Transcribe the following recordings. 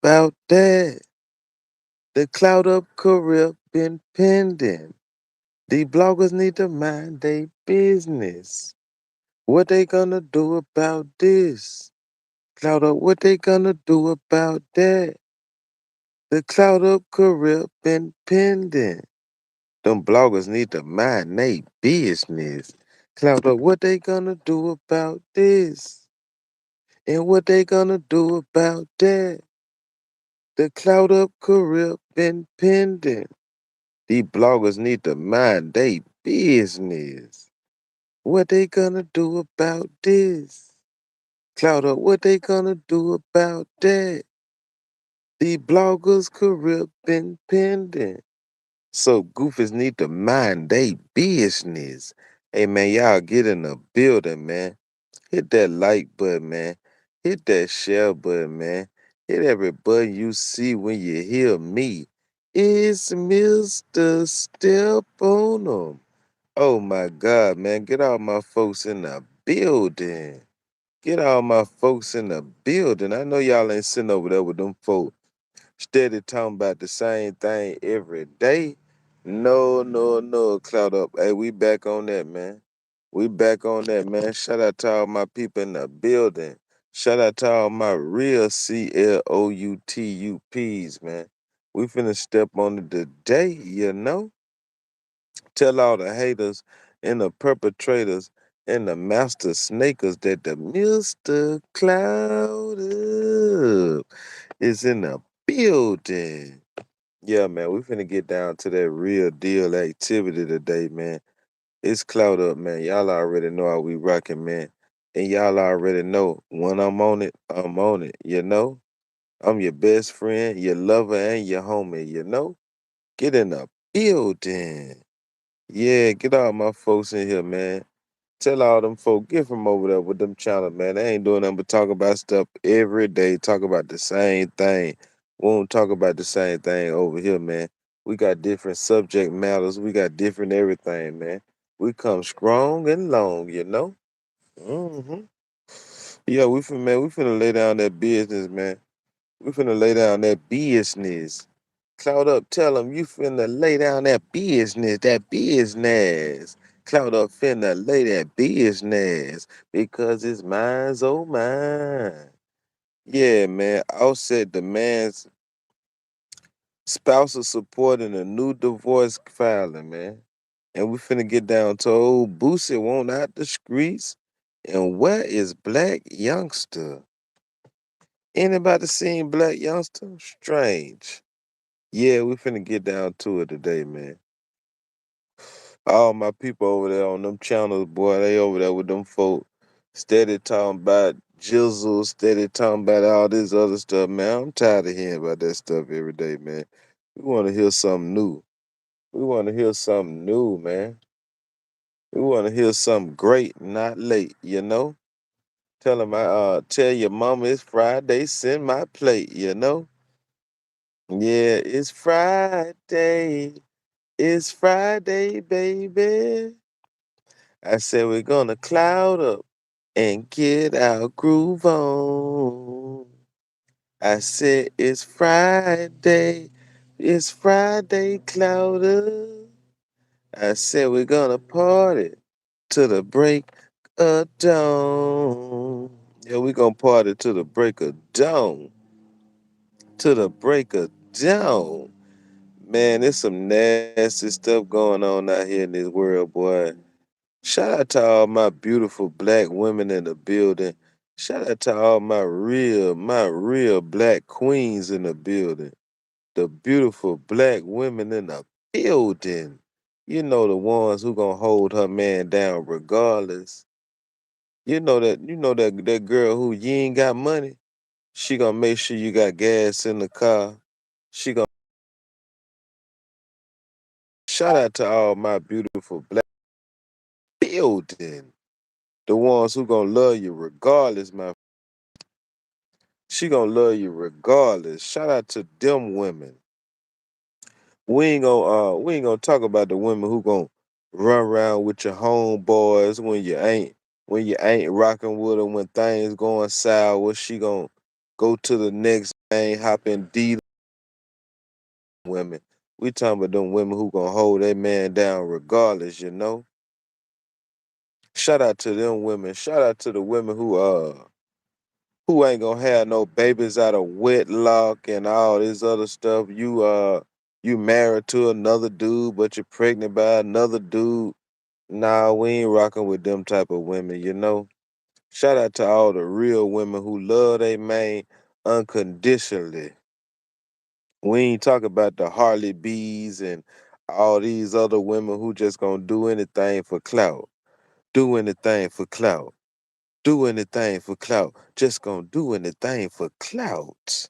about that? The Clout Up career been pending. The bloggers need to mind their business. What they gonna do about this? Clout Up, what they gonna do about that? The Clout Up career been pending. Them bloggers need to mind their business. Clout Up, what they gonna do about this? And what they gonna do about that? The Clout Up career been pending. These bloggers need to mind their business. What they gonna do about this? Clout Up, what they gonna do about that? The bloggers' career been pending. So goofies need to mind their business. Hey man, y'all get in the building, man. Hit that like button, man. Hit that share button, man. Hit every button you see when you hear me. It's Mr. Step on 'em. Oh my God, man. Get all my folks in the building. Get all my folks in the building. I know y'all ain't sitting over there with them folks steady talking about the same thing every day. No, no, no, Clout Up. Hey, we back on that, man. We back on that, man. Shout out to all my people in the building. Shout out to all my real CLOUTUPs, man. We finna step on it today, you know? Tell all the haters and the perpetrators and the master snakers that the Mr. Cloud Up is in the building. Yeah, man, we finna get down to that real deal activity today, man. It's Cloud Up, man. Y'all already know how we rockin', man. And y'all already know when I'm on it, I'm on it, you know? I'm your best friend, your lover, and your homie, you know? Get in the building. Yeah, get all my folks in here, man. Tell all them folk, get from over there with them channel, man. They ain't doing nothing but talk about stuff every day, talk about the same thing. We won't talk about the same thing over here, man. We got different subject matters. We got different everything, man. We come strong and long, you know? hmm Yeah, we finna lay down that business, man. We finna lay down that business. Cloud Up, tell them you finna lay down that business, that business. Cloud Up finna lay that business because it's mine's oh mine. Yeah, man. Offset demands spousal support in a new divorce filing, man. And we finna get down to old Boosie won't out the streets. And where is Black Youngsta? Anybody seen Black Youngster? Strange. Yeah, we finna get down to it today, man. All my people over there on them channels, boy, they over there with them folk steady talking about jizzle, steady talking about all this other stuff, man. I'm tired of hearing about that stuff every day, man. We want to hear something new. We want to hear something new, man. We want to hear something great, not late, you know? Tell your mama it's Friday, send my plate, you know? Yeah, it's Friday. It's Friday, baby. I said we're gonna cloud up and get our groove on. I said it's Friday. It's Friday, cloud up. I said we're gonna party to the break of dawn. Yeah, we gonna party to the break of dawn. To the break of dawn. Man, there's some nasty stuff going on out here in this world, boy. Shout out to all my beautiful black women in the building. Shout out to all my real black queens in the building. The beautiful black women in the building. You know the ones who gonna hold her man down regardless. You know that girl who you ain't got money. She gonna make sure you got gas in the car. She gonna shout out to all my beautiful black building. The ones who gonna love you regardless, my she gonna love you regardless. Shout out to them women. We ain't gonna talk about the women who gonna run around with your homeboys when you ain't rocking with them when things going sour. go to the next man, hop in D women. We talking about them women who gonna hold that man down regardless, you know. Shout out to them women. Shout out to the women who ain't gonna have no babies out of wedlock and all this other stuff. You married to another dude, but you're pregnant by another dude. Nah, we ain't rocking with them type of women, you know. Shout out to all the real women who love their man unconditionally. We ain't talking about the Harley Bees and all these other women who just gonna do anything for clout. Do anything for clout. Do anything for clout. Just gonna do anything for clout.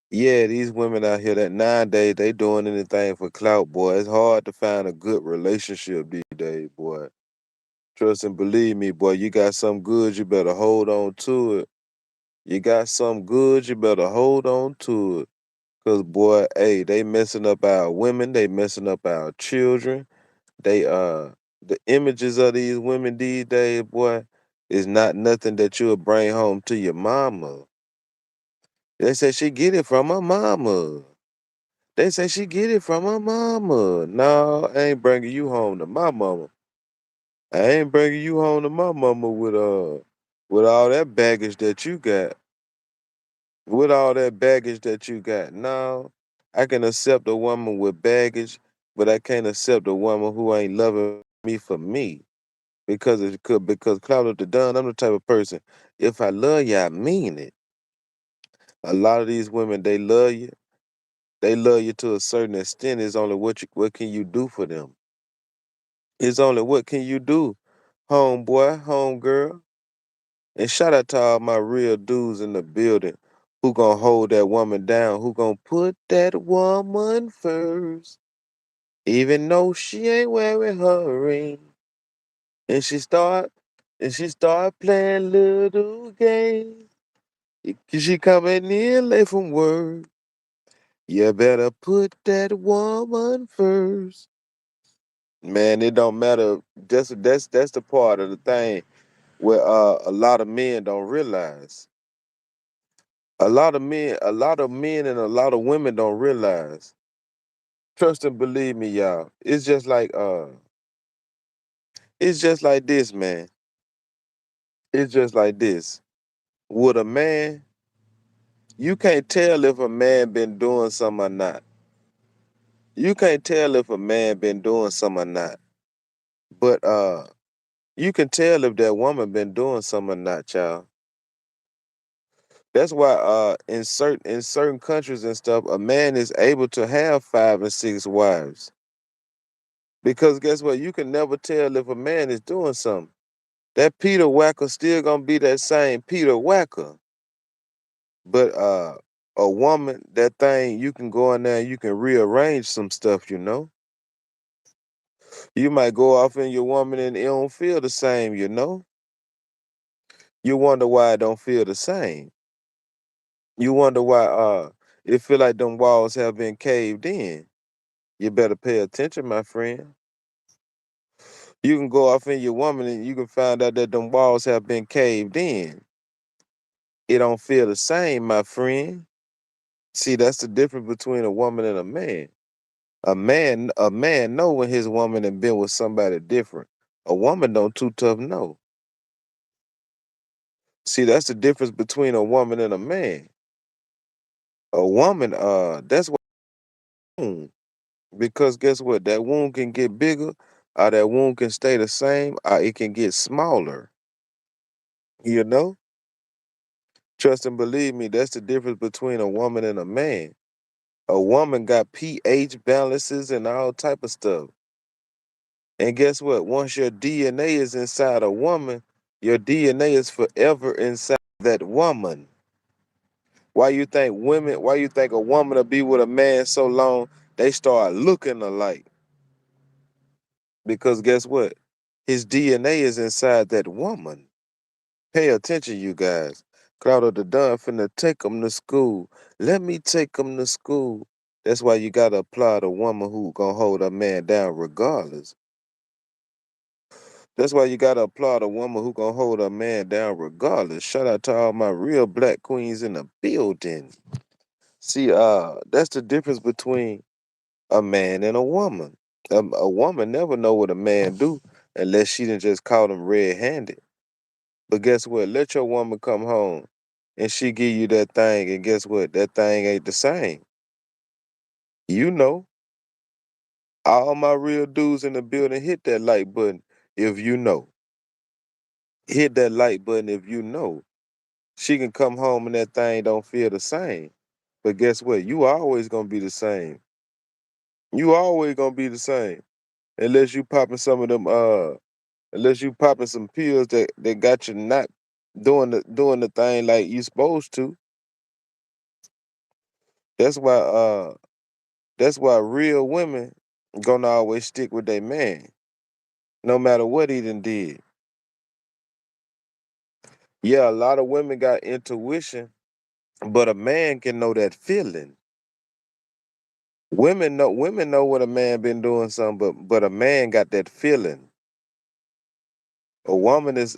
Yeah, these women out here that nowadays they doing anything for clout, boy. It's hard to find a good relationship these days, boy. Trust and believe me, boy. You got something good, you better hold on to it. You got something good, you better hold on to it. Cause boy, hey, they messing up our women, they messing up our children. They the images of these women these days, boy, is not nothing that you'll bring home to your mama. They say she get it from her mama. They say she get it from her mama. No, I ain't bringing you home to my mama. I ain't bringing you home to my mama with all that baggage that you got. With all that baggage that you got. No, I can accept a woman with baggage, but I can't accept a woman who ain't loving me for me. Because Cloud Up the Dunn, I'm the type of person. If I love you, I mean it. A lot of these women, they love you. They love you to a certain extent. It's only what can you do for them. It's only what can you do, homeboy, homegirl. And shout out to all my real dudes in the building who gonna hold that woman down, who gonna put that woman first, even though she ain't wearing her ring. And she start playing little games. She coming in late from work. You better put that woman first. Man, it don't matter. That's the part of the thing where a lot of men don't realize. A lot of men and a lot of women don't realize. Trust and believe me, y'all. It's just like this, man. It's just like this. With a man, you can't tell if a man been doing something or not. You can't tell if a man been doing something or not. But you can tell if that woman been doing something or not, y'all. That's why in certain countries and stuff, a man is able to have 5 and 6 wives. Because guess what? You can never tell if a man is doing something. That Peter Whacker still gonna be that same Peter Whacker. But a woman, that thing, you can go in there and you can rearrange some stuff, you know. You might go off in your woman and it don't feel the same, you know. You wonder why it don't feel the same. You wonder why it feel like them walls have been caved in. You better pay attention, my friend. You can go off in your woman and you can find out that them walls have been caved in. It don't feel the same, my friend. See, that's the difference between a woman and a man. A man know when his woman and been with somebody different. A woman don't too tough know. See, that's the difference between a woman and a man. A woman, that's what wound. Because guess what? That wound can get bigger, or that wound can stay the same, or it can get smaller. You know? Trust and believe me, that's the difference between a woman and a man. A woman got pH balances and all type of stuff. And guess what? Once your DNA is inside a woman, your DNA is forever inside that woman. Why you think a woman will be with a man so long they start looking alike? Because guess what? His DNA is inside that woman. Pay attention, you guys. Cloud of the Dunn finna take them to school. Let me take them to school. That's why you gotta apply the woman who gonna hold a man down regardless. That's why you gotta applaud a woman who gonna hold a man down regardless. Shout out to all my real black queens in the building. See, that's the difference between a man and a woman. A woman never know what a man do unless she done just caught him red-handed. But guess what? Let your woman come home and she give you that thing, and guess what? That thing ain't the same. You know, all my real dudes in the building, hit that like button if you know. Hit that like button if you know. She can come home and that thing don't feel the same. But guess what? You always gonna be the same. You always gonna be the same. Unless you popping some of them unless you popping some pills that got you not doing the thing like you supposed to. That's why that's why real women gonna always stick with their man, no matter what he done did. Yeah, a lot of women got intuition, but a man can know that feeling. Women know what a man been doing something, but a man got that feeling. A woman is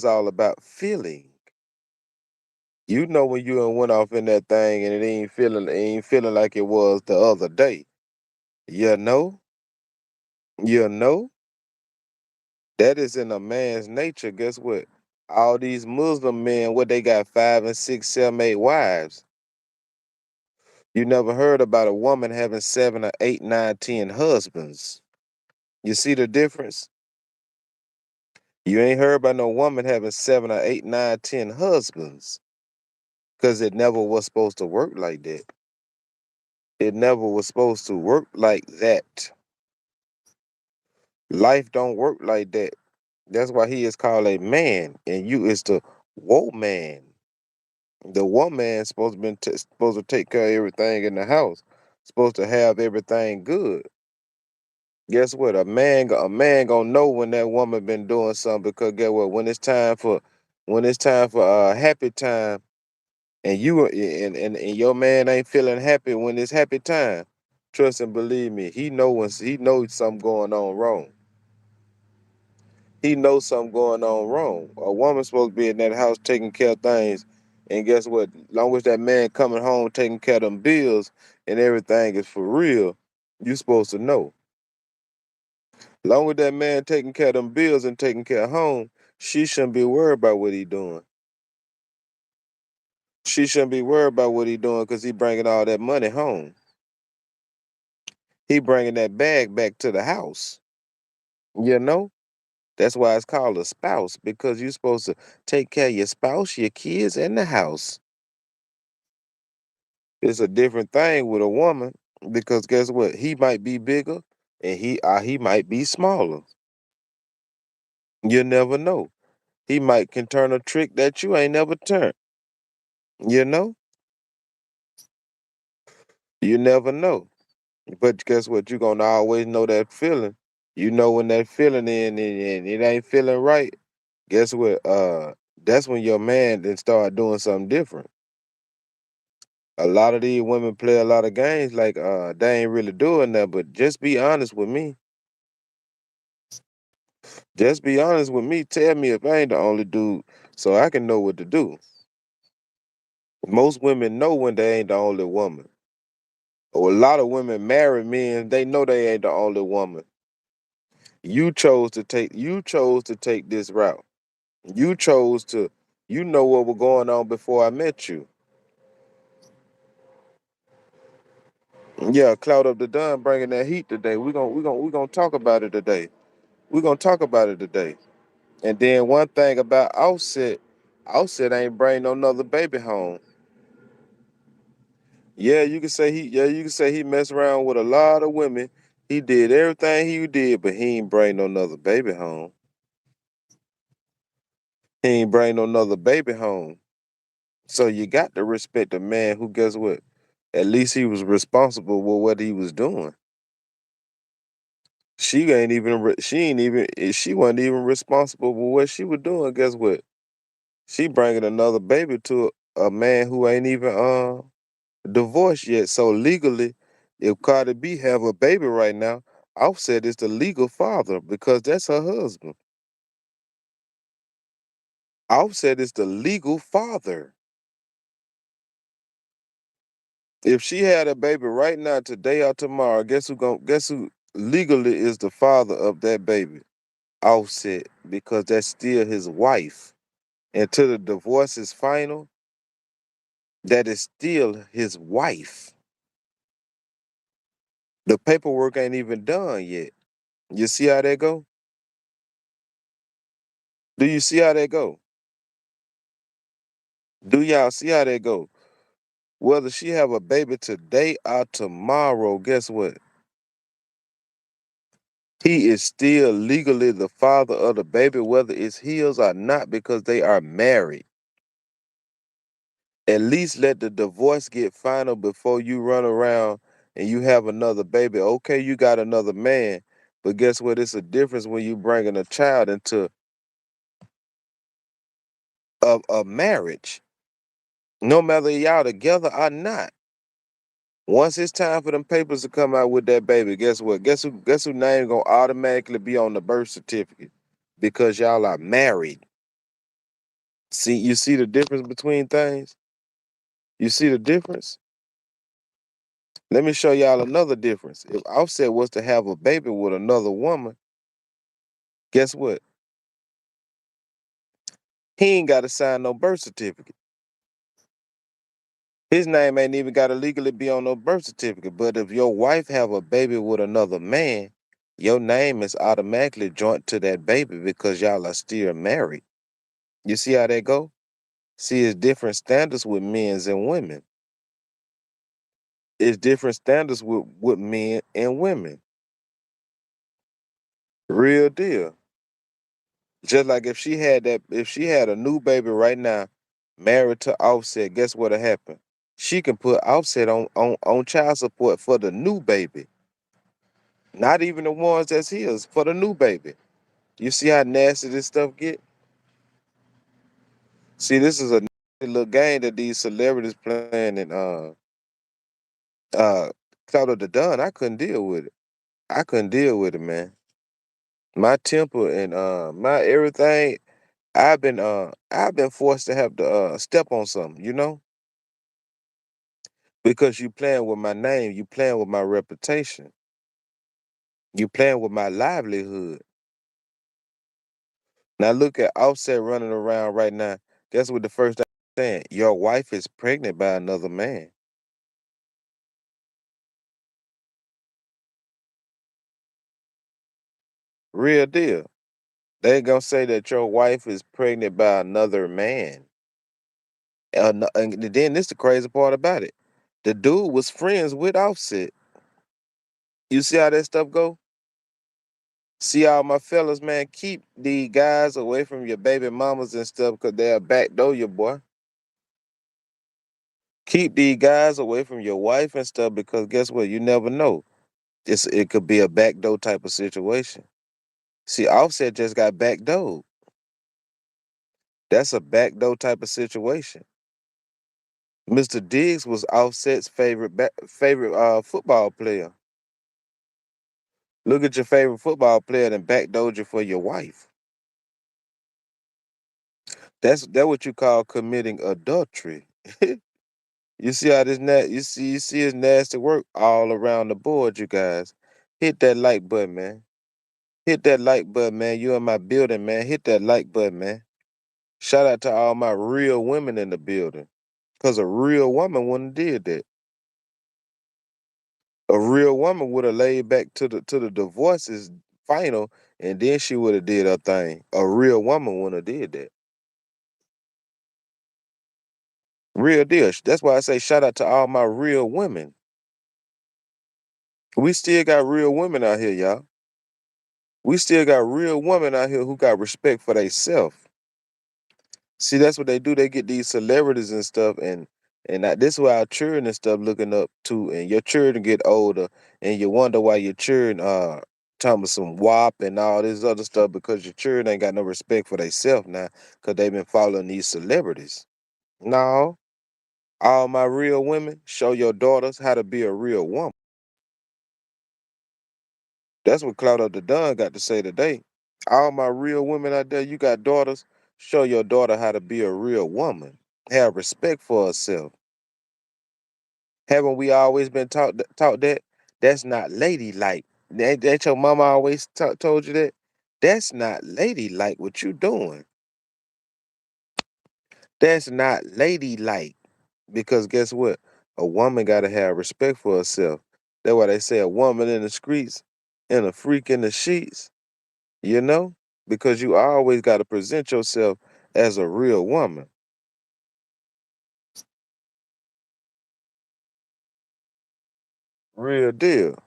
all about feeling. You know when you done went off in that thing and it ain't feeling like it was the other day. You know? You know? That is in a man's nature. Guess what? All these Muslim men, what they got 5 and 6, 7, 8 wives. You never heard about a woman having 7 or 8, 9, 10 husbands. You see the difference? You ain't heard about no woman having 7 or 8, 9, 10 husbands. Cause it never was supposed to work like that. It never was supposed to work like that. Life don't work like that. That's why he is called a man, and you is the woman. The woman supposed to take care of everything in the house. Supposed to have everything good. Guess what? A man gonna know when that woman been doing something because guess what? When it's time for happy time, and your man ain't feeling happy when it's happy time. Trust and believe me, he knows something going on wrong. He knows something going on wrong. A woman's supposed to be in that house taking care of things, and guess what? Long as that man coming home taking care of them bills and everything is for real, you supposed to know. Long as that man taking care of them bills and taking care of home, she shouldn't be worried about what he doing. She shouldn't be worried about what he doing because he bringing all that money home. He bringing that bag back to the house. You know? That's why it's called a spouse because you're supposed to take care of your spouse, your kids, and the house. It's a different thing with a woman because guess what? He might be bigger and he might be smaller. You never know. He might can turn a trick that you ain't never turned. You know? You never know. But guess what? You're gonna always know that feeling. You know when that feeling and it ain't feeling right. Guess what? That's when your man then start doing something different. A lot of these women play a lot of games like they ain't really doing that. But just be honest with me. Just be honest with me. Tell me if I ain't the only dude, so I can know what to do. Most women know when they ain't the only woman. Or a lot of women marry men, they know they ain't the only woman. You chose to take this route. You chose to you know what was going on before I met you. Yeah, Clout Up the Dun bringing that heat today. We gonna talk about it today. We're gonna talk about it today. And then one thing about Offset ain't bring no another baby home. Yeah, you can say he messed around with a lot of women. He did everything he did, but he ain't bring no another baby home. He ain't bring no another baby home. So you got to respect a man who, guess what? At least he was responsible with what he was doing. She wasn't even responsible for what she was doing. Guess what? She bringing another baby to a man who ain't even divorced yet. So legally, if Cardi B have a baby right now, Offset is the legal father because that's her husband. Offset is the legal father. If she had a baby right now, today or tomorrow, guess who legally is the father of that baby? Offset, because that's still his wife. Until the divorce is final, that is still his wife. The paperwork ain't even done yet. You see how that go? Do you see how that go? Do y'all see how that go? Whether she have a baby today or tomorrow, guess what? He is still legally the father of the baby, whether it's his or not, because they are married. At least let the divorce get final before you run around and you have another baby. Okay, you got another man, but guess what? It's a difference when you bringing a child into a marriage, no matter y'all together or not. Once it's time for them papers to come out with that baby, guess what? Guess who name gonna automatically be on the birth certificate because y'all are married. See, you see the difference between things? You see the difference? Let me show y'all another difference. If Offset was to have a baby with another woman, guess what? He ain't got to sign no birth certificate. His name ain't even got to legally be on no birth certificate. But if your wife have a baby with another man, your name is automatically joined to that baby because y'all are still married. You see how that go? See, it's different standards with men's and women. It's different standards with men and women. Real deal. Just like if she had a new baby right now, married to Offset, guess what'll happen? She can put Offset on child support for the new baby. Not even the ones that's his, for the new baby. You see how nasty this stuff get? See, this is a nasty little game that these celebrities playing and uh Clout Up the Dunn. I couldn't deal with it. I couldn't deal with it, man. My temper and my everything, I've been forced to have to step on something, because you playing with my name, you playing with my reputation, you playing with my livelihood. Now look at Offset running around right now. Guess what the first thing I'm saying? Your wife is pregnant by another man. Real deal. They ain't gonna say that your wife is pregnant by another man. And then this the crazy part about it. The dude was friends with Offset. You see how that stuff go? See all my fellas, man, keep the guys away from your baby mamas and stuff because they'll backdoor your boy. Keep these guys away from your wife and stuff because guess what? You never know. It could be a backdoor type of situation. See, Offset just got backdoored. That's a backdoor type of situation. Mr. Diggs was Offset's favorite football player. Look at your favorite football player and backdoored you for your wife. That's what you call committing adultery. You see how you see his nasty work all around the board, you guys. Hit that like button, man. Hit that like button, man. You in my building, man. Hit that like button, man. Shout out to all my real women in the building. Cause a real woman wouldn't have did that. A real woman would have laid back to the divorce is final, and then she would have did her thing. A real woman wouldn't have did that. Real deal. That's why I say shout out to all my real women. We still got real women out here, y'all. We still got real women out here who got respect for themselves. See, that's what they do. They get these celebrities and stuff, and this is why our children and stuff looking up to, and your children get older, and you wonder why your children talking about some WAP and all this other stuff because your children ain't got no respect for themselves now because they've been following these celebrities. No, all my real women, show your daughters how to be a real woman. That's what Clout Up the Dunn got to say today. All my real women out there, you got daughters. Show your daughter how to be a real woman. Have respect for herself. Haven't we always been taught that? That's not ladylike. That your mama always told you that? That's not ladylike what you doing. That's not ladylike. Because guess what? A woman gotta have respect for herself. That's why they say a woman in the streets and a freak in the sheets, you know? Because you always gotta present yourself as a real woman. Real deal.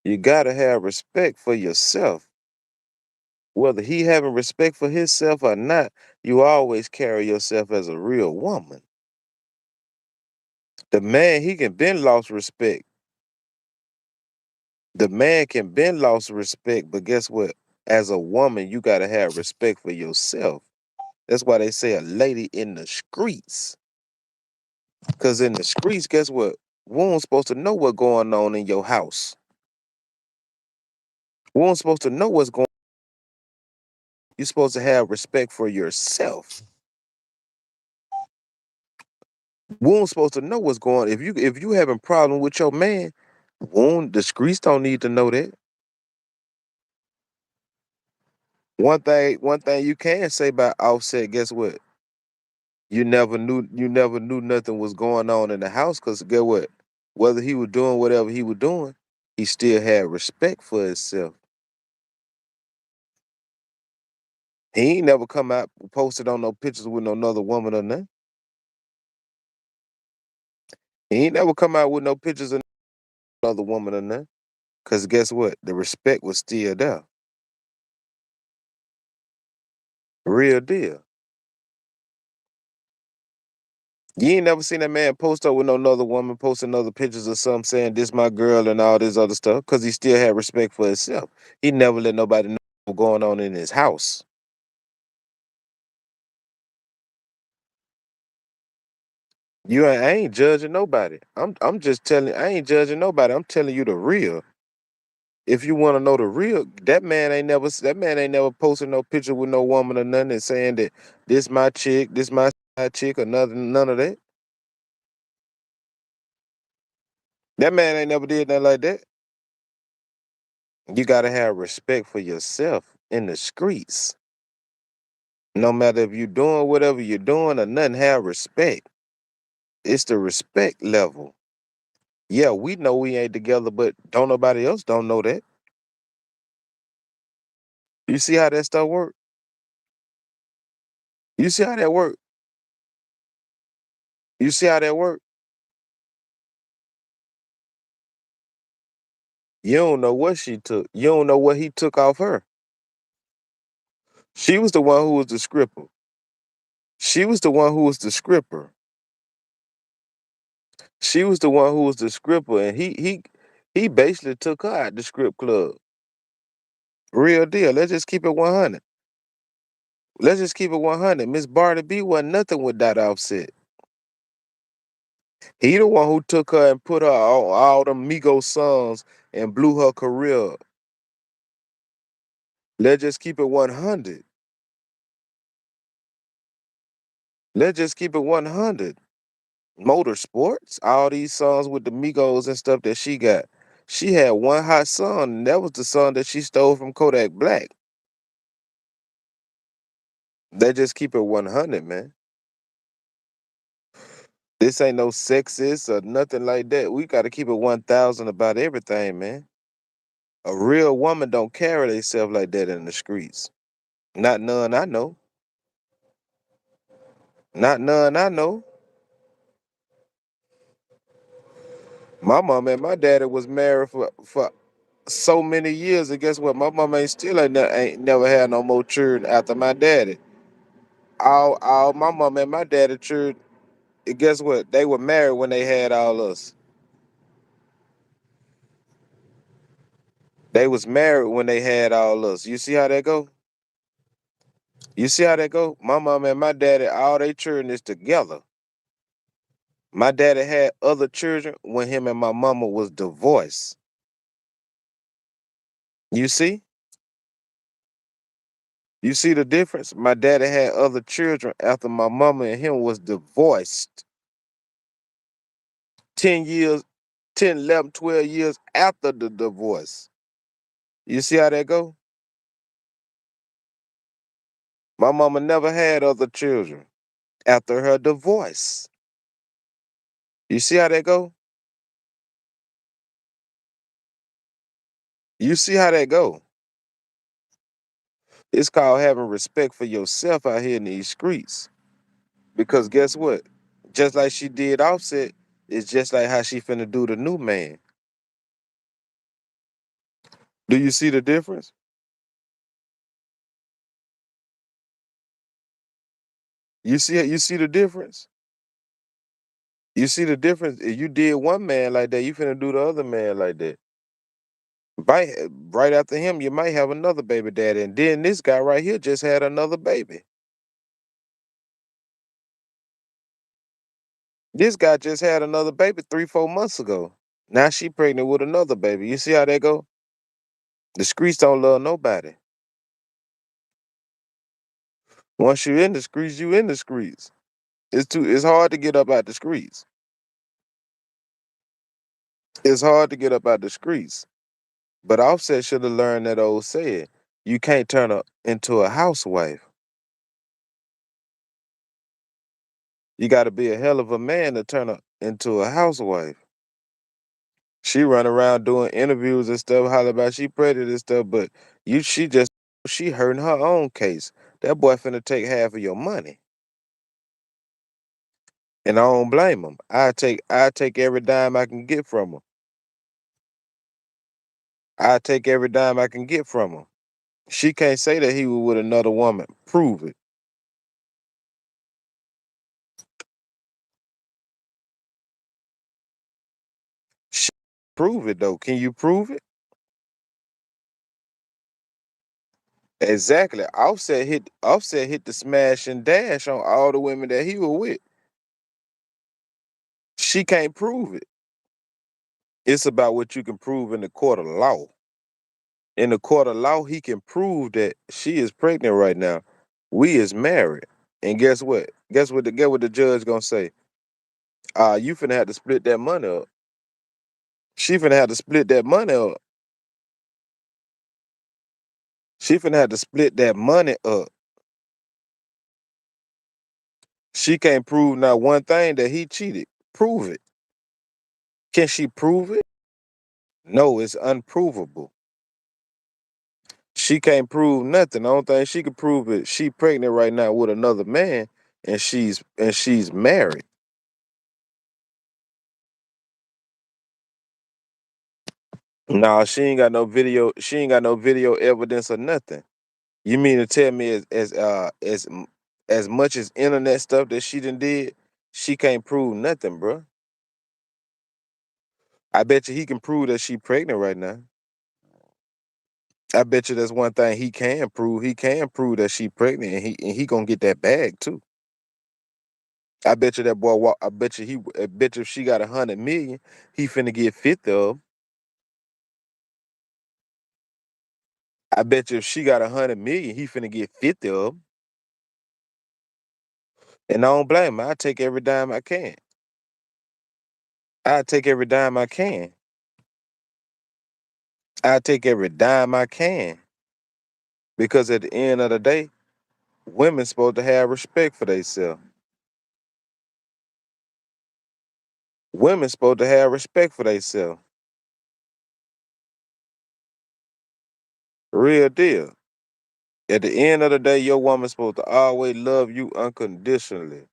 You gotta have respect for yourself. Whether he having respect for himself or not, you always carry yourself as a real woman. The man, he can been lost respect. The man can been lost respect, but guess what? As a woman, you gotta have respect for yourself. That's why they say a lady in the streets. Cause in the streets, guess what? Woman's supposed to know what's going on in your house. Woman's supposed to know what's going on. You're supposed to have respect for yourself. Woman's supposed to know what's going on. If you having problem with your man, woman, the streets don't need to know that. One thing you can say about Offset, guess what? You never knew nothing was going on in the house, cause guess what? Whether he was doing whatever he was doing, he still had respect for himself. He ain't never come out posted on no pictures with no another woman or nothing. He ain't never come out with no pictures of another woman or nothing. Cause guess what? The respect was still there. Real deal. You ain't never seen that man post up with no another woman, posting other pictures or something saying this my girl and all this other stuff, because he still had respect for himself. He never let nobody know what's going on in his house. I ain't judging nobody. I'm just telling I ain't judging nobody. I'm telling you the real. If you want to know the real, that man ain't never posted no picture with no woman or nothing and saying that this my chick, this my side chick or nothing, none of that. That man ain't never did nothing like that. You gotta have respect for yourself in the streets. No matter if you're doing whatever you're doing or nothing, have respect. It's the respect level. Yeah, we know we ain't together, but don't nobody else don't know that. You see how that stuff work? You see how that work? You see how that work? You don't know what she took. You don't know what he took off her. She was the one who was the scripper. She was the one who was the scripper. She was the one who was the scripper, and he basically took her out the script club. Real deal. Let's just keep it 100. Let's just keep it 100. Miss Barty B wasn't nothing with that Offset. He the one who took her and put her on all them Migos songs and blew her career up. Let's just keep it 100. Let's just keep it 100. Motorsports, all these songs with the Migos and stuff that she got. She had one hot song, and that was the song that she stole from Kodak Black. Let's just keep it 100, man. This ain't no sexist or nothing like that. We got to keep it 1,000 about everything, man. A real woman don't carry themselves like that in the streets. Not none I know. Not none I know. My mom and my daddy was married for so many years, and guess what? My mom ain't never had no more children after my daddy. All my mom and my daddy children, and guess what? They were married when they had all us. They was married when they had all us. You see how that go? You see how that go? My mom and my daddy, all they children is together. My daddy had other children when him and my mama was divorced. You see? You see the difference? My daddy had other children after my mama and him was divorced 10 years, 10, 11, 12 years after the divorce. You see how that go? My mama never had other children after her divorce. You see how that go? You see how that go? It's called having respect for yourself out here in these streets. Because guess what? Just like she did Offset, it's just like how she finna do the new man. Do you see the difference? You see the difference? You see the difference? If you did one man like that, you finna do the other man like that. Right after him, you might have another baby daddy. And then this guy right here just had another baby. This guy just had another baby 3, 4 months ago. Now she pregnant with another baby. You see how that go? The streets don't love nobody. Once you're in the streets, you in the streets. It's hard to get up out the streets. It's hard to get up out the streets. But Offset should have learned that old saying. You can't turn her into a housewife. You gotta be a hell of a man to turn her into a housewife. She run around doing interviews and stuff, holler about she pregnant and stuff, but she hurting her own case. That boy finna take half of your money. And I don't blame him. I take every dime I can get from her. I take every dime I can get from her. She can't say that he was with another woman. Prove it. Sh- Prove it though. Can you prove it? Exactly. Offset hit the smash and dash on all the women that he was with. She can't prove it. It's about what you can prove in the court of law. In the court of law, he can prove that she is pregnant right now. We is married. And guess what? Guess what the judge gonna say? You finna have to split that money up. She finna have to split that money up. She finna have to split that money up. She can't prove not one thing that he cheated. Prove it. Can she prove it? No, it's unprovable. She can't prove nothing. The only thing she can prove is she pregnant right now with another man and she's married. No, she ain't got no video evidence or nothing. You mean to tell me as much as internet stuff that she done did, she can't prove nothing, bro. I bet you he can prove that she pregnant right now. I bet you that's one thing he can prove. He can prove that she pregnant, and he gonna get that bag too. I bet you that boy. I bet you if she got 100 million, he finna get 50 of 'em. I bet you if she got 100 million, he finna get 50 of 'em. And I don't blame him. I take every dime I can. I take every dime I can. I take every dime I can. Because at the end of the day, women supposed to have respect for themselves. Women supposed to have respect for themselves. Real deal. At the end of the day, your woman's supposed to always love you unconditionally.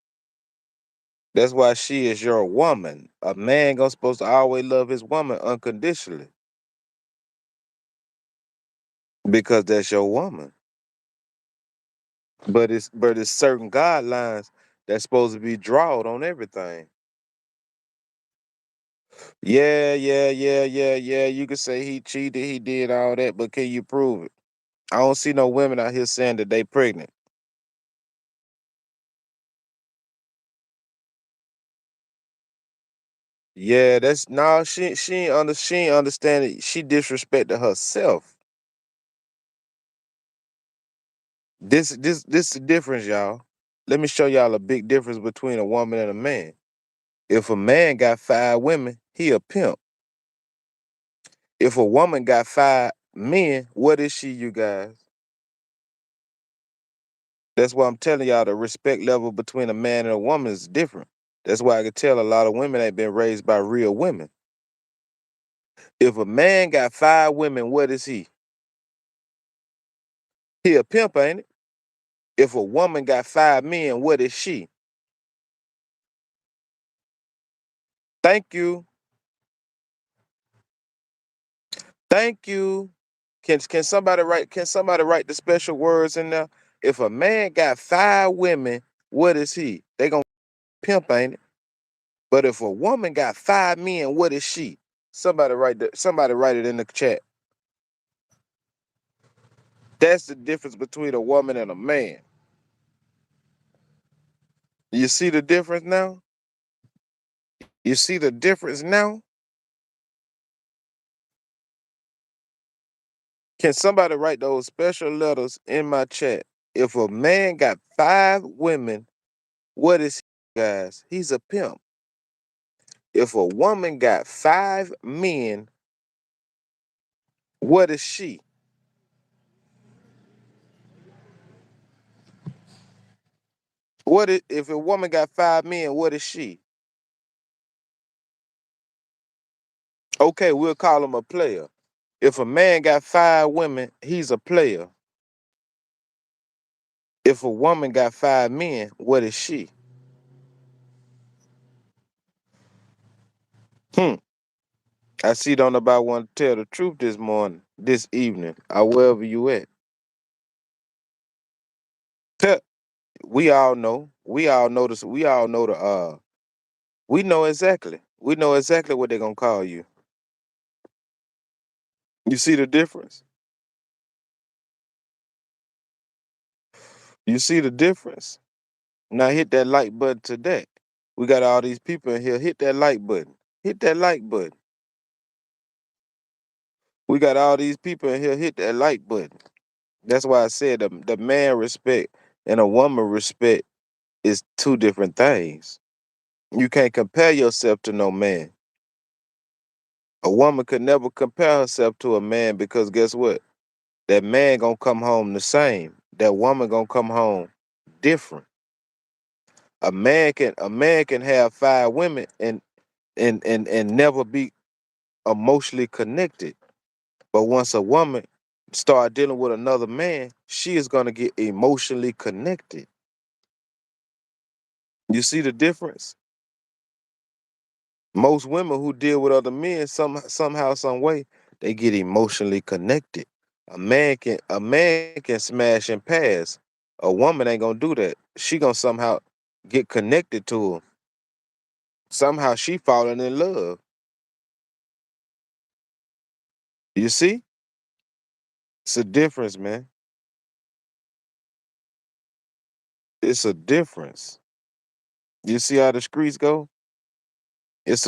That's why she is your woman. A man gonna supposed to always love his woman unconditionally because that's your woman. But it's certain guidelines that's supposed to be drawn on everything. Yeah, yeah, yeah, yeah, yeah. You can say he cheated, he did all that, but can you prove it? I don't see no women out here saying that they pregnant. Yeah, that's no. She ain't understand it. She disrespected herself. This the difference, y'all. Let me show y'all a big difference between a woman and a man. If a man got 5 women, he a pimp. If a woman got 5 men, what is she, you guys? That's why I'm telling y'all the respect level between a man and a woman is different. That's why I can tell a lot of women ain't been raised by real women. If a man got 5 women, what is he? He a pimp, ain't it? If a woman got 5 men, what is she? Thank you. Thank you. Can somebody write the special words in there? If a man got 5 women, what is he? They gonna pimp, ain't it? But if a woman got 5 men, what is she? Somebody write it in the chat. That's the difference between a woman and a man. You see the difference now? You see the difference now? Can somebody write those special letters in my chat? If a man got 5 women, what is he, guys? He's a pimp. If a woman got 5 men, what is she? If a woman got 5 men, what is she? Okay, we'll call him a player. If a man got 5 women, he's a player. If a woman got 5 men, what is she? Hmm. I see don't nobody want to tell the truth this morning, this evening, or wherever you at. Tell- We all know. We all know this. We all know the we know exactly. We know exactly what they're gonna call you. You see the difference? You see the difference? Now hit that like button today. We got all these people in here. Hit that like button. Hit that like button. We got all these people in here. Hit that like button. That's why I said the man respect and a woman respect is two different things. You can't compare yourself to no man. A woman could never compare herself to a man because guess what? That man gonna come home the same. That woman gonna come home different. A man can have 5 women and never be emotionally connected. But once a woman start dealing with another man, she is gonna get emotionally connected. You see the difference? Most women who deal with other men somehow, some way, they get emotionally connected. A man can smash and pass. A woman ain't gonna do that. She gonna somehow get connected to him. Somehow she falling in love. You see? It's a difference, man. It's a difference. You see how the streets go? It's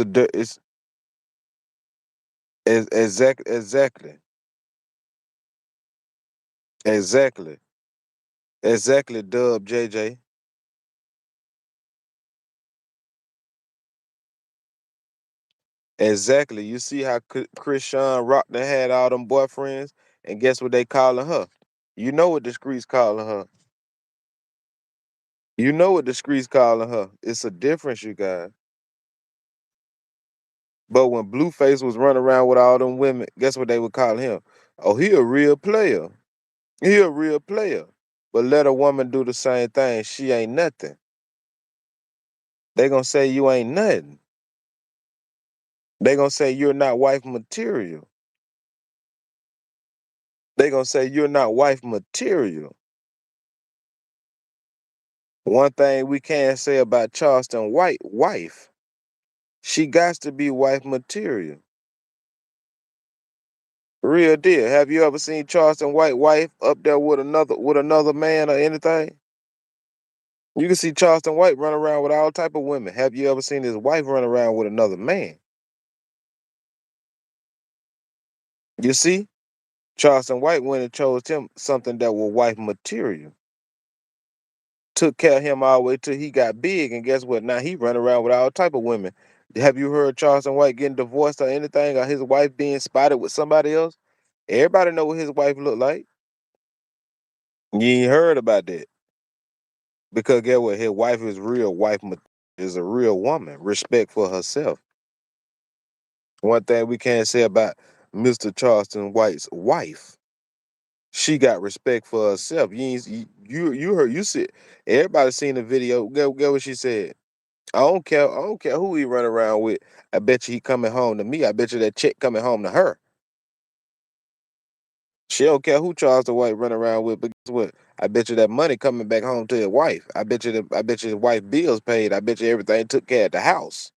exactly, exactly, exactly. Dub JJ. Exactly. You see how Christian Rock done had all them boyfriends, and guess what they calling her? You know what the streets calling her. You know what the streets calling her. It's a difference, you guys. But when Blueface was running around with all them women, guess what they would call him? Oh, he a real player. He a real player. But let a woman do the same thing, she ain't nothing. They gonna say you ain't nothing. They gonna say you're not wife material. They gonna say you're not wife material. One thing we can say about Charleston White wife, she got to be wife material. Real deal. Have you ever seen Charleston White wife up there with another man or anything? You can see Charleston White run around with all type of women. Have you ever seen his wife run around with another man? You see, Charleston White went and chose him something that was wife material. took care of him all the way till he got big, and guess what? Now he run around with all type of women. Have you heard Charleston White getting divorced or anything, or his wife being spotted with somebody else? Everybody know what his wife look like. You ain't heard about that because get what? His wife is real. Is a real woman. Respect for herself. One thing we can't say about Mr. Charleston White's wife, she got respect for herself. You heard you see everybody seen the video. Get what she said. I don't care who he run around with. I bet you he coming home to me. I bet you that chick coming home to her. She don't care who Charleston White run around with, but guess what? I bet you that money coming back home to his wife. I bet you his wife bills paid. I bet you everything took care of the house.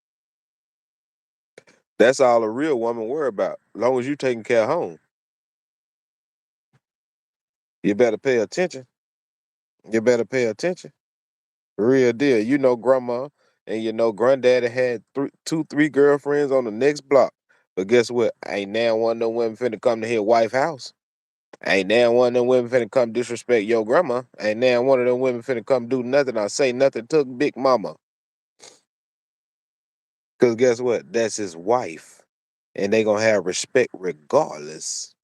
That's all a real woman worry about. As long as you taking care of home. You better pay attention. You better pay attention. Real deal. You know grandma and you know granddaddy had two, three girlfriends on the next block. But guess what? Ain't now one of them women finna come to his wife's house. Ain't now one of them women finna come disrespect your grandma. Ain't now one of them women finna come do nothing or say nothing to Big Mama. Cause guess what? That's his wife. And they gonna have respect regardless.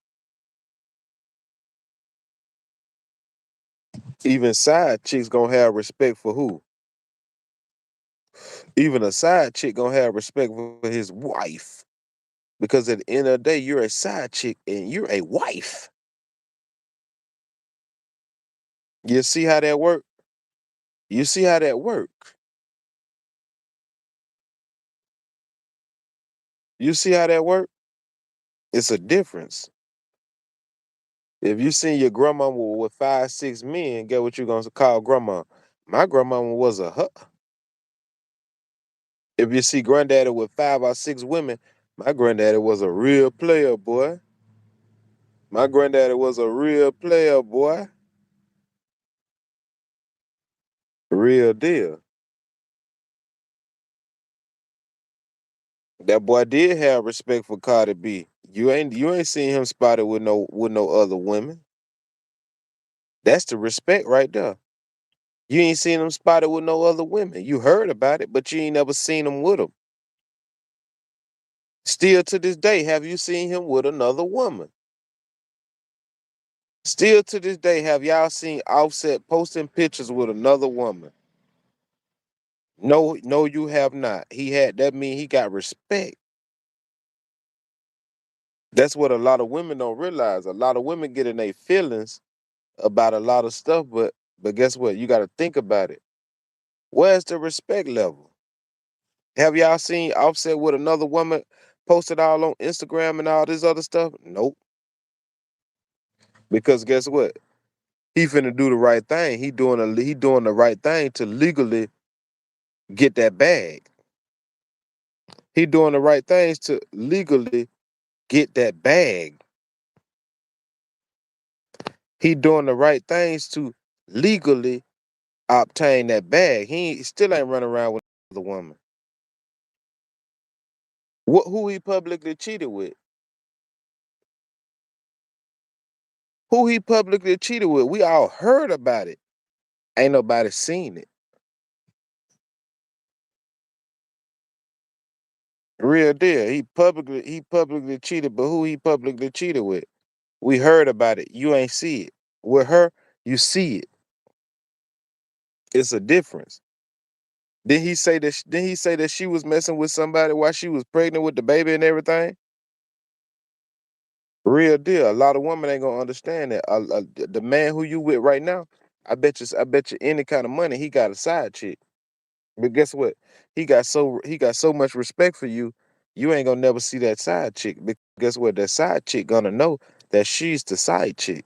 Even side chicks gonna have respect for who? Even a side chick gonna have respect for his wife. Because at the end of the day, you're a side chick and you're a wife. You see how that work? You see how that work? You see how that work? It's a difference. If you seen your grandmama with 5, 6 men, get what you gonna call grandma. My grandmama was a If you see granddaddy with 5 or 6 women, my granddaddy was a real player, boy. My granddaddy was a real player, boy. Real deal. That boy did have respect for Cardi B. You ain't seen him spotted with no other women. That's the respect right there. You ain't seen him spotted with no other women. You heard about it, but you ain't never seen him with them. Still to this day, have you seen him with another woman? Still to this day, have y'all seen Offset posting pictures with another woman? No, no, you have not. That mean he got respect. That's what a lot of women don't realize. A lot of women get in their feelings about a lot of stuff, but guess what? You got to think about it. Where's the respect level? Have y'all seen Offset with another woman posted all on Instagram and all this other stuff? Nope. Because guess what? He finna do the right thing. He doing the right thing to legally get that bag. He doing the right things to legally get that bag. He doing the right things to legally obtain that bag. Still ain't running around with another woman. Who he publicly cheated with? Who he publicly cheated with? We all heard about it. Ain't nobody seen it. Real deal. He publicly cheated, but who he publicly cheated with? We heard about it. You ain't see it. With her, you see it. It's a difference. Didn't he say that she was messing with somebody while she was pregnant with the baby and everything? Real deal. A lot of women ain't gonna understand that. The man who you with right now, I bet you any kind of money he got a side chick. But guess what? He got so much respect for you. You ain't gonna never see that side chick. But guess what? That side chick gonna know that she's the side chick.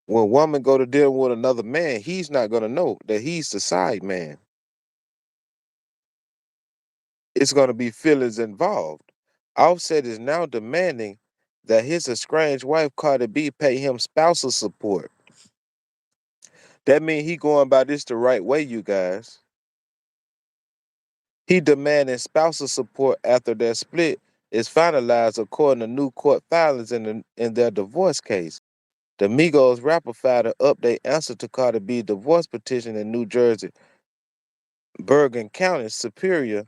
When a woman go to deal with another man, he's not gonna know that he's the side man. It's gonna be feelings involved. Offset is now demanding that his estranged wife Cardi B pay him spousal support. That means he going about this the right way, you guys. He demanding spousal support after their split is finalized according to new court filings in their divorce case. The Migos rapper filed an update answer to Cardi B's divorce petition in New Jersey. Bergen County Superior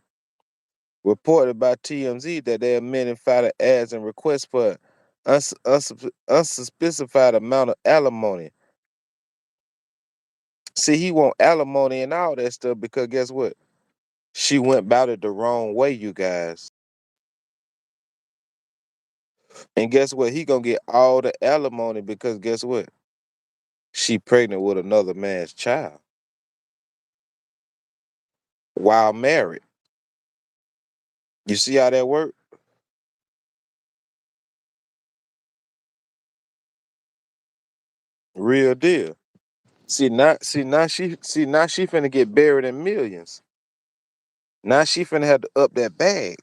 reported by TMZ that they amended filed ads and requests for unspecified amount of alimony. See, he want alimony and all that stuff because guess what? She went about it the wrong way, you guys. And guess what? He gonna get all the alimony because guess what? She pregnant with another man's child while married. You see how that work? Real deal. Now she finna get buried in millions. Now she finna have to up that bag.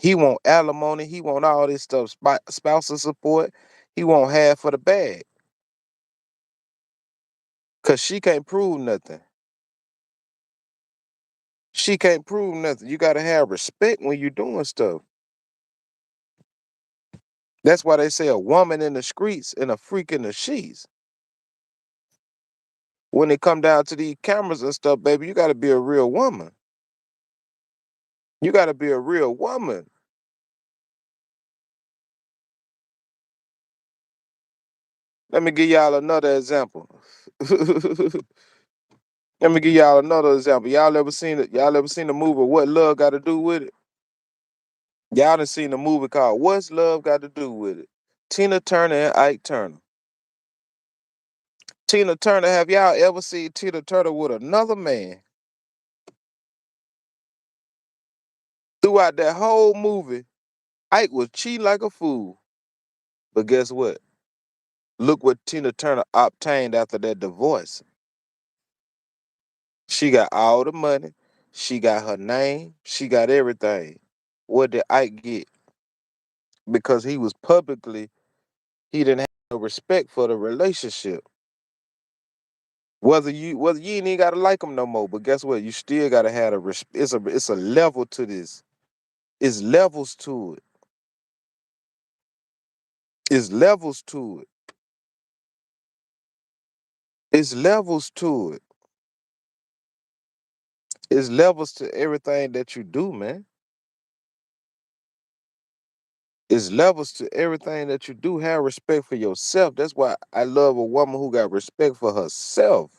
He want alimony. He want all this stuff, spousal support. He want half of the bag. Cause she can't prove nothing. She can't prove nothing. You gotta have respect when you doing stuff. That's why they say a woman in the streets and a freak in the sheets. When it come down to these cameras and stuff, baby, you gotta be a real woman. You gotta be a real woman. Let me give y'all another example. Let me give y'all another example. Y'all ever seen it? Y'all ever seen the movie What Love Got to Do with It? Y'all done seen the movie called What's Love Got to Do with It? Tina Turner and Ike Turner. Tina Turner, have y'all ever seen Tina Turner with another man? Throughout that whole movie, Ike was cheating like a fool. But guess what? Look what Tina Turner obtained after that divorce. She got all the money. She got her name. She got everything. What did Ike get? Because he didn't have no respect for the relationship. Whether you ain't even gotta like him no more, but guess what? You still gotta have a it's a level to this. It's levels to it. It's levels to it. It's levels to it. It's levels to everything that you do, man. It's levels to everything that you do. Have respect for yourself. That's why I love a woman who got respect for herself.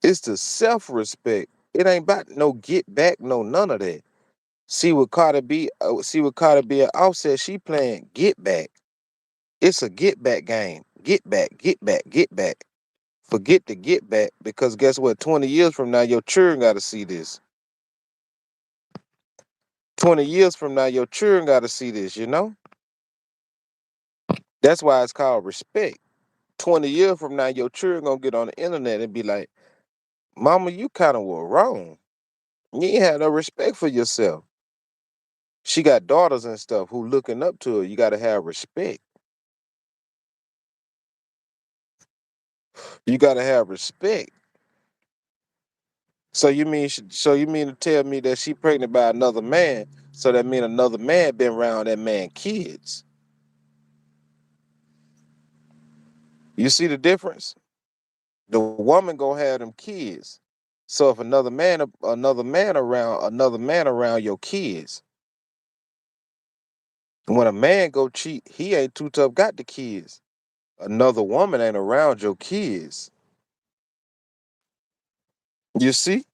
It's the self-respect. It ain't about no get back, no none of that. See what Cardi B and Offset, she playing get back. It's a get back game. Get back, get back, get back. Forget the get back because guess what? 20 years from now, your children got to see this. 20 years from now, your children got to see this, you know? That's why it's called respect. 20 years from now, your children gonna get on the internet and be like, Mama, you kind of were wrong. You ain't had no respect for yourself. She got daughters and stuff who looking up to her. You got to have respect. You got to have respect. So you mean to tell me that she pregnant by another man? So that mean another man been around that man kids. You see the difference? The woman gonna have them kids. So if another man around your kids, when a man go cheat, he ain't too tough got the kids. Another woman ain't around your kids. You see?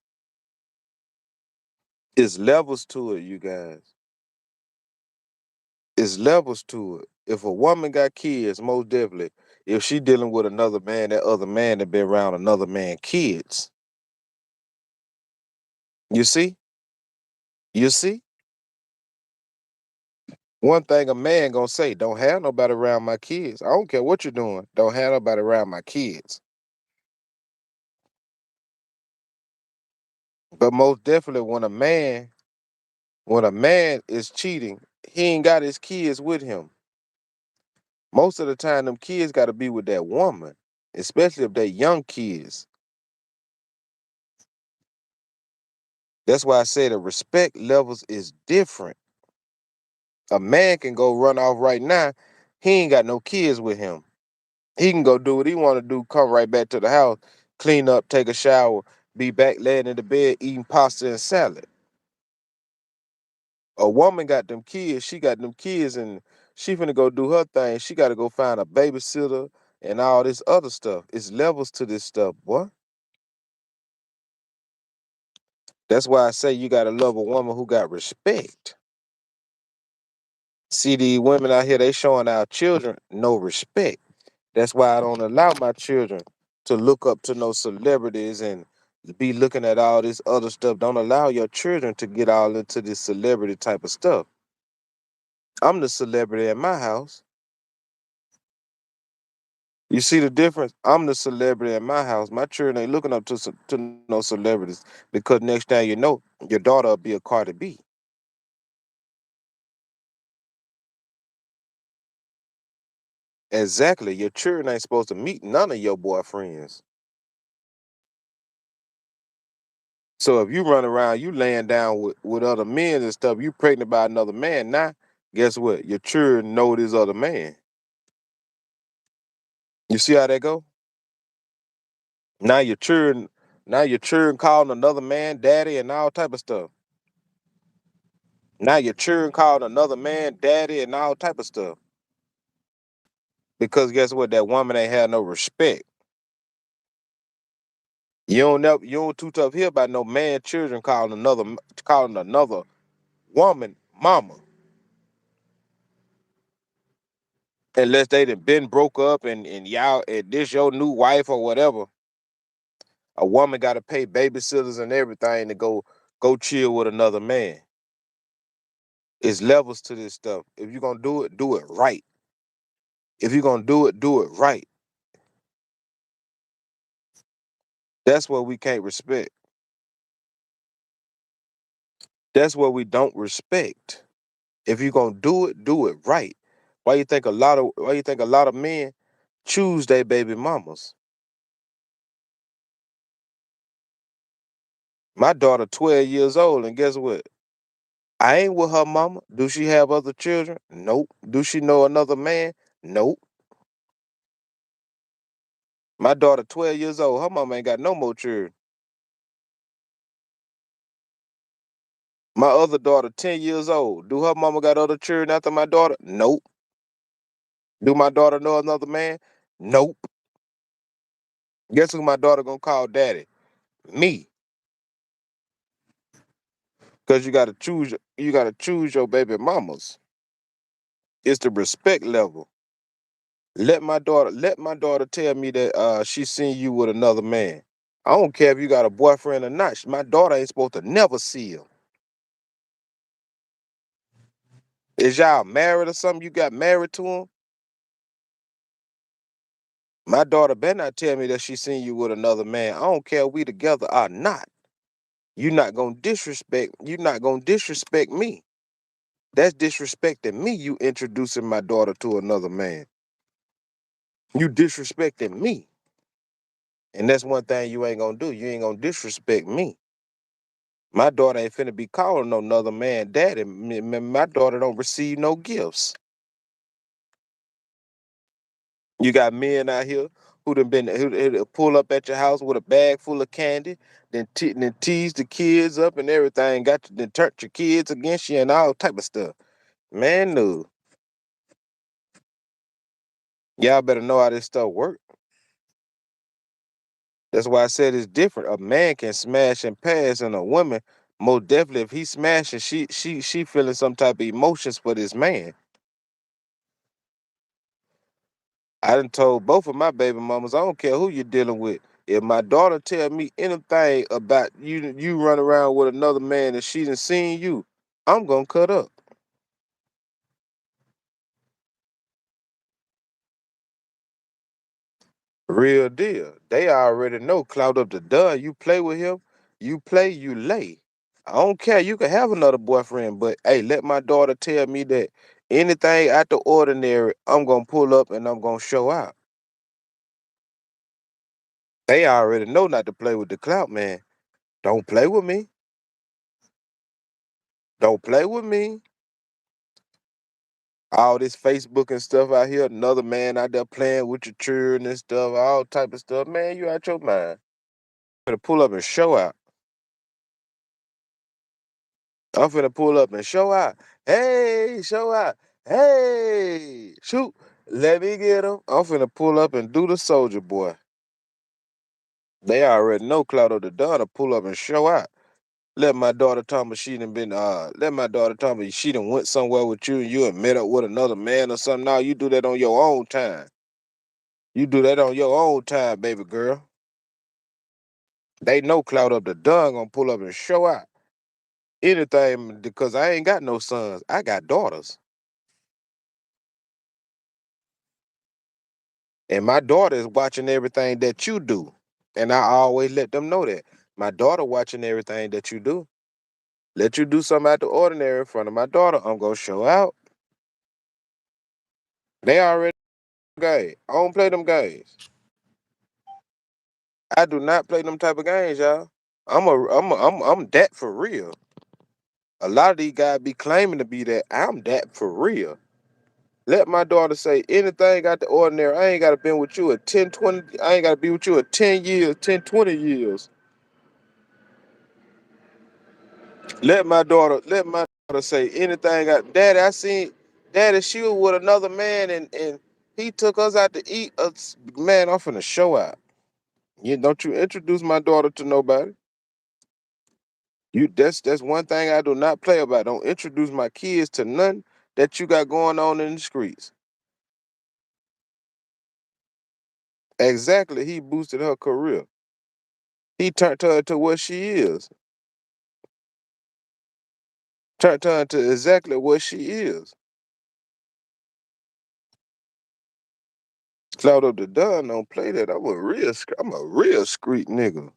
It's levels to it, you guys. It's levels to it. If a woman got kids, most definitely. If she dealing with another man, that other man that been around another man kids. You see? You see? One thing a man gonna say, don't have nobody around my kids. I don't care what you're doing. Don't have nobody around my kids. But most definitely when a man is cheating, he ain't got his kids with him. Most of the time, them kids gotta be with that woman, especially if they young kids. That's why I say the respect levels is different. A man can go run off right now He ain't got no kids with him. He can go do what he want to do, come right back to the house, clean up, take a shower, be back laying in the bed eating pasta and salad. A woman got them kids, she got them kids, and she finna go do her thing. She got to go find a babysitter and all this other stuff. It's levels to this stuff, boy. That's why I say you gotta love a woman who got respect. See, these women out here, they showing our children no respect. That's why I don't allow my children to look up to no celebrities and be looking at all this other stuff. Don't allow your children to get all into this celebrity type of stuff. I'm the celebrity in my house. You see the difference? I'm the celebrity in my house. My children ain't looking up to to no celebrities because next thing you know, your daughter will be a Cardi B. Exactly. Your children ain't supposed to meet none of your boyfriends. So if you run around, you laying down with other men and stuff, you pregnant by another man. Now, guess what? Your children know this other man. You see how that go? Now your children, now your children calling another man daddy and all type of stuff. Now your children calling another man daddy and all type of stuff. Because guess what? That woman ain't had no respect. You don't too tough here about no man children calling another woman mama. Unless they done been broke up and y'all and this your new wife or whatever. A woman gotta pay babysitters and everything to go chill with another man. It's levels to this stuff. If you're gonna do it right. If you're gonna do it right. That's what we can't respect. That's what we don't respect. If you're gonna do it right. Why you think a lot of men choose their baby mamas? My daughter 12 years old, and guess what? I ain't with her mama. Do she have other children? Nope. Do she know another man? Nope. My daughter 12 years old. Her mama ain't got no more children. My other daughter 10 years old. Do her mama got other children after my daughter? Nope. Do my daughter know another man? Nope. Guess who my daughter gonna call daddy? Me. Cause you gotta choose your baby mamas. It's the respect level. Let my daughter tell me that she seen you with another man. I don't care if you got a boyfriend or not. My daughter ain't supposed to never see him. Is y'all married or something? You got married to him? My daughter better not tell me that she seen you with another man. I don't care if we together or not. You're not gonna disrespect me. That's disrespecting me, you introducing my daughter to another man. You disrespecting me. And that's one thing you ain't gonna do. You ain't gonna disrespect me. My daughter ain't finna be calling no another man daddy. My daughter don't receive no gifts. You got men out here who pull up at your house with a bag full of candy, then tease the kids up and everything, then turn your kids against you and all type of stuff. Man, no. Y'all better know how this stuff work. That's why I said it's different. A man can smash and pass, and a woman, most definitely, if he's smashing, she feeling some type of emotions for this man. I done told both of my baby mamas, I don't care who you're dealing with. If my daughter tell me anything about you run around with another man and she done seen you, I'm gonna cut up. Real deal. They already know Clout Up the done. You play with him, you play, you lay. I don't care. You can have another boyfriend, but hey, let my daughter tell me that anything out the ordinary, I'm gonna pull up and I'm gonna show out. They already know not to play with the clout man. Don't play with me. Don't play with me. All this Facebook and stuff out here, another man out there playing with your children and stuff, all type of stuff. Man, you out your mind. Finna pull up and show out. I'm finna pull up and show out. Hey, show out. Hey, shoot. Let me get him. I'm finna pull up and do the soldier boy. They already know Clout Up the Don to pull up and show out. Let my daughter tell me she done been let my daughter tell me she done went somewhere with you and you and met up with another man or something. Now you do that on your own time. You do that on your own time, baby girl. They know Clout Up the Don gonna pull up and show out. Anything because I ain't got no sons. I got daughters. And my daughter is watching everything that you do. And I always let them know that. My daughter watching everything that you do. Let you do something out the ordinary in front of my daughter, I'm gonna show out. They already gay. I don't play them games. I do not play them type of games, y'all. I'm that for real. A lot of these guys be claiming to be that. I'm that for real. Let my daughter say anything out the ordinary. I ain't gotta be with you at 10, 20. I ain't gotta be with you at 10 years, 10, 20 years. Let my daughter say anything. Daddy, I seen Daddy, she was with another man and he took us out to eat. Man, I'm finna show out. You don't you introduce my daughter to nobody. That's one thing I do not play about. Don't introduce my kids to nothing that you got going on in the streets. Exactly, he boosted her career. He turned her to what she is. Turned her into exactly what she is. Cloud Up the Don don't play that. I'm a real street nigga.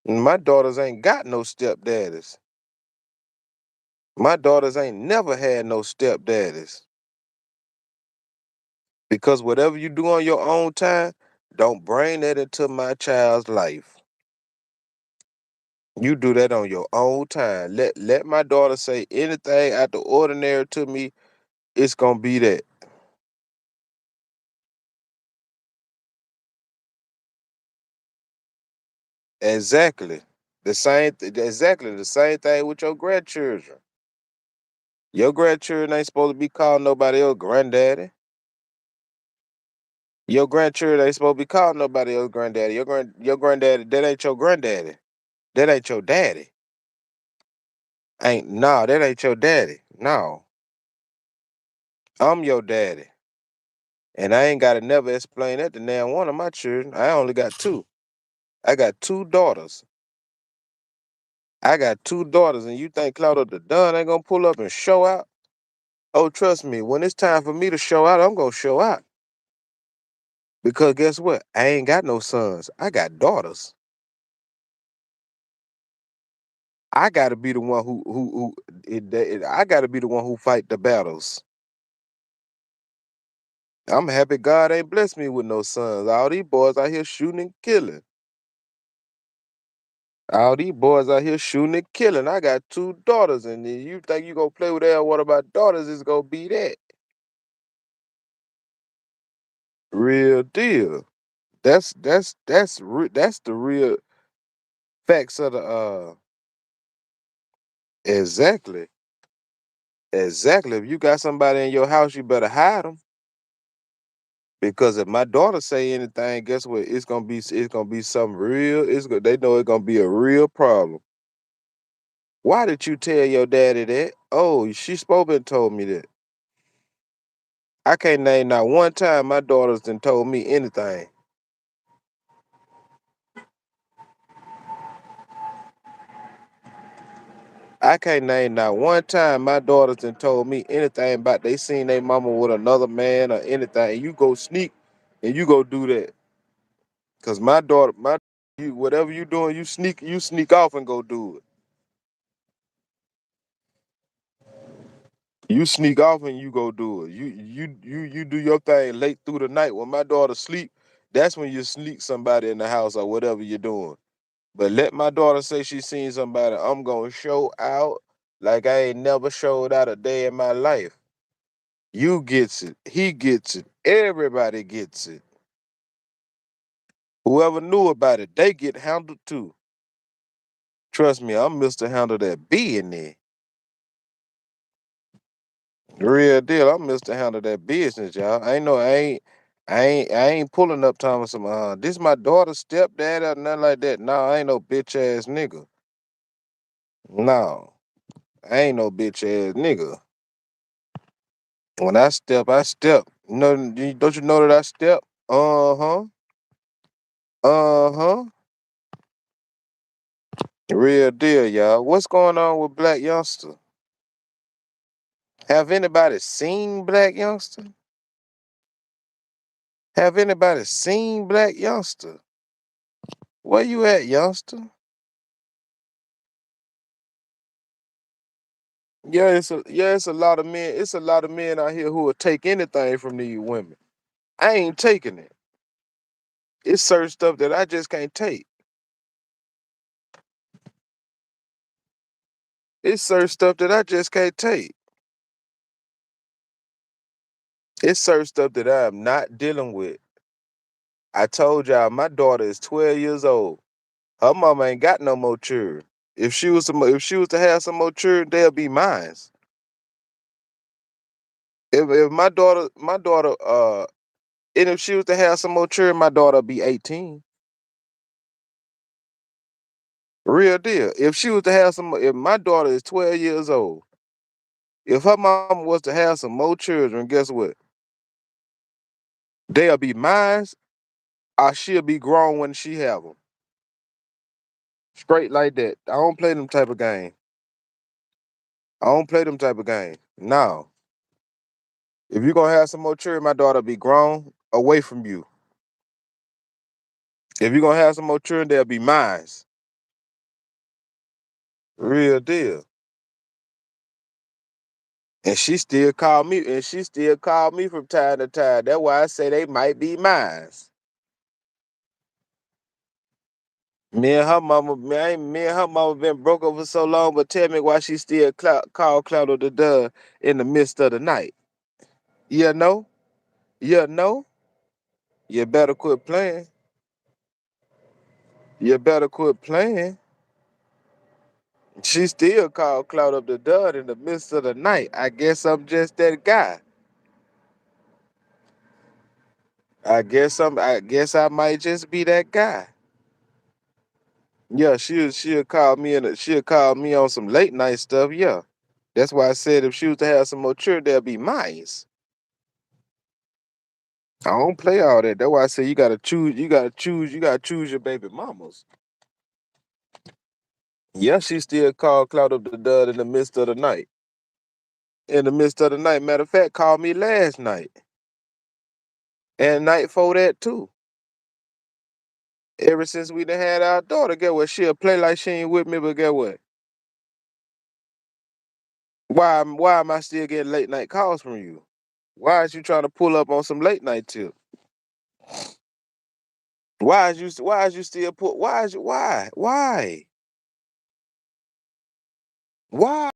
And my daughters ain't got no stepdaddies. My daughters ain't never had no stepdaddies. Because whatever you do on your own time, don't bring that into my child's life. You do that on your own time. Let my daughter say anything out the ordinary to me, it's gonna be that. Exactly. Exactly the same thing with your grandchildren. Your grandchildren ain't supposed to be calling nobody else granddaddy. Your grandchildren ain't supposed to be calling nobody else granddaddy. Your granddaddy, that ain't your granddaddy. That ain't your daddy. That ain't your daddy. No. I'm your daddy. And I ain't gotta never explain that to now one of my children. I only got two. I got two daughters. I got two daughters, and you think Cloud Up the Don ain't gonna pull up and show out? Oh, trust me, when it's time for me to show out, I'm gonna show out. Because guess what? I ain't got no sons. I got daughters. I gotta be the one I gotta be the one who fight the battles. I'm happy God ain't blessed me with no sons. All these boys out here shooting and killing. All these boys out here shooting and killing. I got two daughters, and then you think you gonna play with that? What about daughters? Is gonna be that real deal? That's the real facts of the exactly. Exactly. If you got somebody in your house, you better hide them. Because if my daughter say anything, guess what? It's gonna be something real. They know it's gonna be a real problem. Why did you tell your daddy that? Oh, she spoke and told me that. I can't name not one time my daughters done told me anything. I can't name not one time my daughters done told me anything about they seen their mama with another man or anything. You go sneak and you go do that. Cause my daughter, you whatever you doing, you sneak off and go do it. You sneak off and you go do it. You do your thing late through the night when my daughter sleep. That's when you sneak somebody in the house or whatever you're doing. But let my daughter say she seen somebody, I'm gonna show out like I ain't never showed out a day in my life. You gets it. He gets it. Everybody gets it. Whoever knew about it, they get handled too. Trust me, I'm Mr. Handle that B in there. Real deal. I'm Mr. Handle that business, y'all. I ain't no I ain't pulling up talking some this my daughter's stepdad or nothing like that. No, I ain't no bitch ass nigga. No. I ain't no bitch ass nigga. When I step, I step. You know, don't you know that I step? Uh-huh. Uh-huh. Real deal, y'all. What's going on with Black Youngster? Have anybody seen Black Youngster? Have anybody seen Black Youngster? Where you at, Youngster? It's a lot of men. It's a lot of men out here who will take anything from these women. I ain't taking it. It's certain stuff that I just can't take. It's certain stuff that I just can't take. It's certain stuff that I am not dealing with. I told y'all my daughter is 12 years old. Her mama ain't got no more children. If she was to have some more children, they'll be mine. If my daughter and if she was to have some more children, my daughter'll be 18. Real deal. If she was to have if my daughter is 12 years old, if her mama was to have some more children, guess what? They'll be mine, or she'll be grown when she have them. Straight like that. I don't play them type of game. I don't play them type of game. No. If you're gonna have some more children, my daughter be grown away from you. If you're gonna have some more children, they'll be mine. Real deal. And she still call me from time to time. That's why I say they might be mine. Me and her mama been broke up for so long, but tell me why she still call Clout Up the Dove in the midst of the night. You know? You know? You better quit playing. You better quit playing. She still called Clout Up the Dud in the midst of the night. I guess I'm just that guy. I guess I might just be that guy. Yeah, she'll call me on some late night stuff, yeah. That's why I said if she was to have some more children, they'll be mine. I don't play all that. That's why I say you gotta choose your baby mamas. Yeah, she still called Cloud Up the Dud in the midst of the night. In the midst of the night. Matter of fact, called me last night. And night before that too. Ever since we done had our daughter, get what? She'll play like she ain't with me, but get what? Why am I still getting late night calls from you? Why is you trying to pull up on some late night tip? Why is you still put why is you why? Why? Why?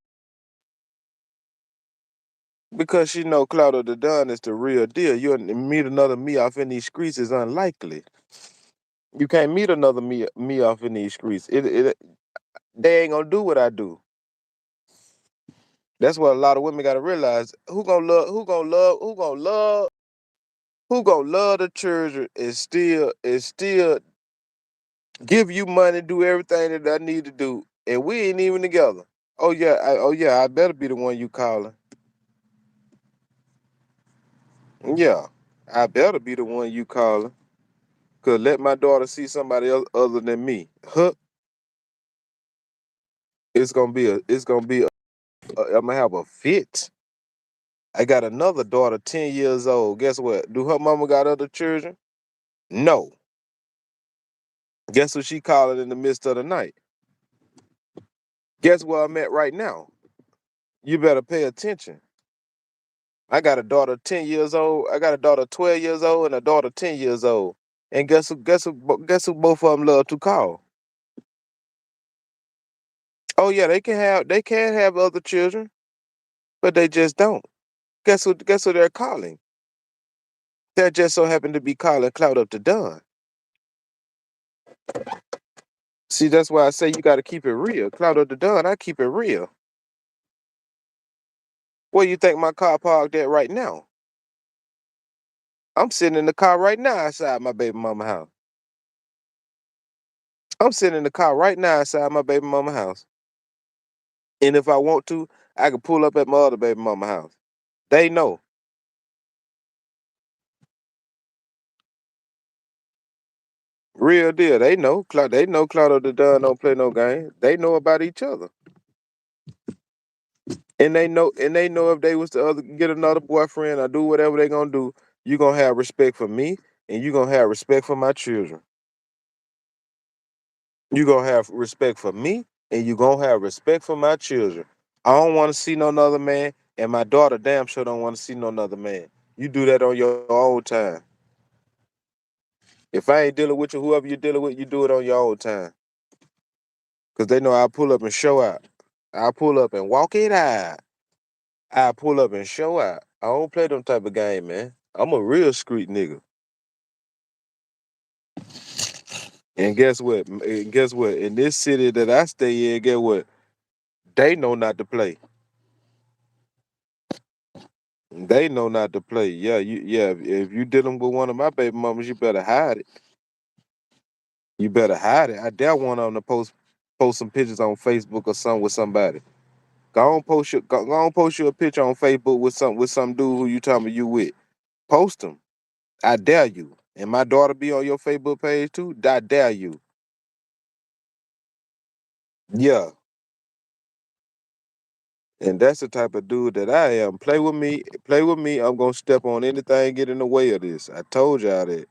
Because she know Cloud the Dunn is the real deal. You'll meet another me off in these streets is unlikely. You can't meet another me off in these streets. They ain't gonna do what I do. That's what a lot of women gotta realize. Who gonna love the children and still give you money, do everything that I need to do, and we ain't even together. Oh yeah, I better be the one you calling. Yeah, I better be the one you calling. Cause let my daughter see somebody else other than me. Huh? I'm gonna have a fit. I got another daughter, 10 years old. Guess what? Do her mama got other children? No. Guess who she calling in the midst of the night? Guess where I'm at right now? You better pay attention. I got a daughter 10 years old. I got a daughter 12 years old and a daughter 10 years old. And guess who both of them love to call? Oh yeah, they can have other children, but they just don't. Guess who they're calling? That just so happened to be calling Clout Up to Dunn. See, that's why I say you got to keep it real. Clout Up to Dunn, I keep it real. Where you think my car parked at right now? I'm sitting in the car right now outside my baby mama house. I'm sitting in the car right now outside my baby mama house. And if I want to, I can pull up at my other baby mama house. They know. Real deal. They know. They know Clout Up to Dunn don't play no game. They know about each other. And they know if they was to get another boyfriend or do whatever they gonna do, you gonna have respect for me and you gonna have respect for my children. You gonna have respect for me and you gonna have respect for my children. I don't wanna see no other man, and my daughter damn sure don't wanna see no other man. You do that on your own time. If I ain't dealing with you, whoever you're dealing with, you do it on your own time. Cause they know I pull up and show out. I pull up and walk it out. I pull up and show out. I don't play them type of game, man. I'm a real street nigga. And guess what? In this city that I stay in, guess what? They know not to play. They know not to play. Yeah. If you dealing with one of my baby mamas, you better hide it. You better hide it. I dare one of them to post some pictures on Facebook or something with somebody. Go on post you a picture on Facebook with some dude who you talking about you with. Post them. I dare you. And my daughter be on your Facebook page too. I dare you. Yeah. And that's the type of dude that I am. Play with me. Play with me. I'm gonna step on anything get in the way of this. I told y'all that.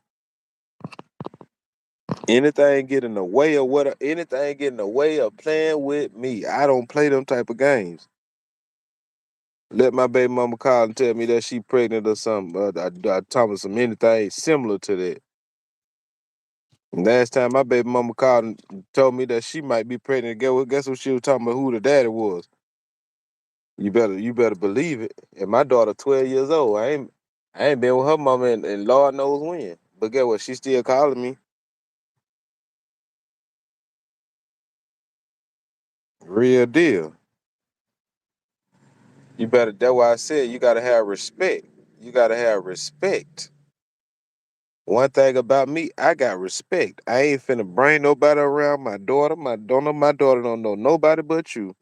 Anything get in the way of anything get in the way of playing with me. I don't play them type of games. Let my baby mama call and tell me that she pregnant or something. I told her some anything similar to that. Last time my baby mama called and told me that she might be pregnant. Guess what she was talking about who the daddy was. You better believe it. And my daughter 12 years old. I ain't been with her mama and Lord knows when. But guess what? She still calling me. Real deal. That's why I said you gotta have respect. You gotta have respect. One thing about me, I got respect. I ain't finna bring nobody around my daughter. My daughter don't know nobody but you.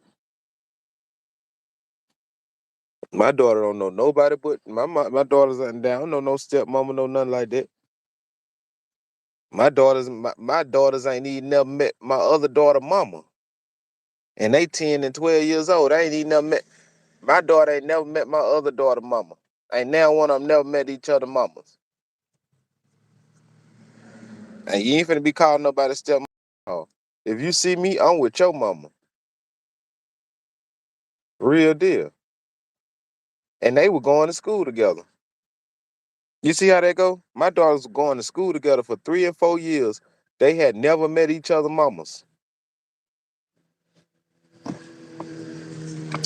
My daughter don't know nobody but my daughters ain't down. Don't know no stepmama, no nothing like that. My daughters ain't even never met my other daughter mama. And they 10 and 12 years old. I ain't even never met my daughter ain't never met my other daughter mama. Ain't now one of them never met each other mamas. And you ain't finna be calling nobody stepmama. If you see me, I'm with your mama. Real deal. And they were going to school together. You see how that go? My daughters were going to school together for 3 and 4 years. They had never met each other mamas.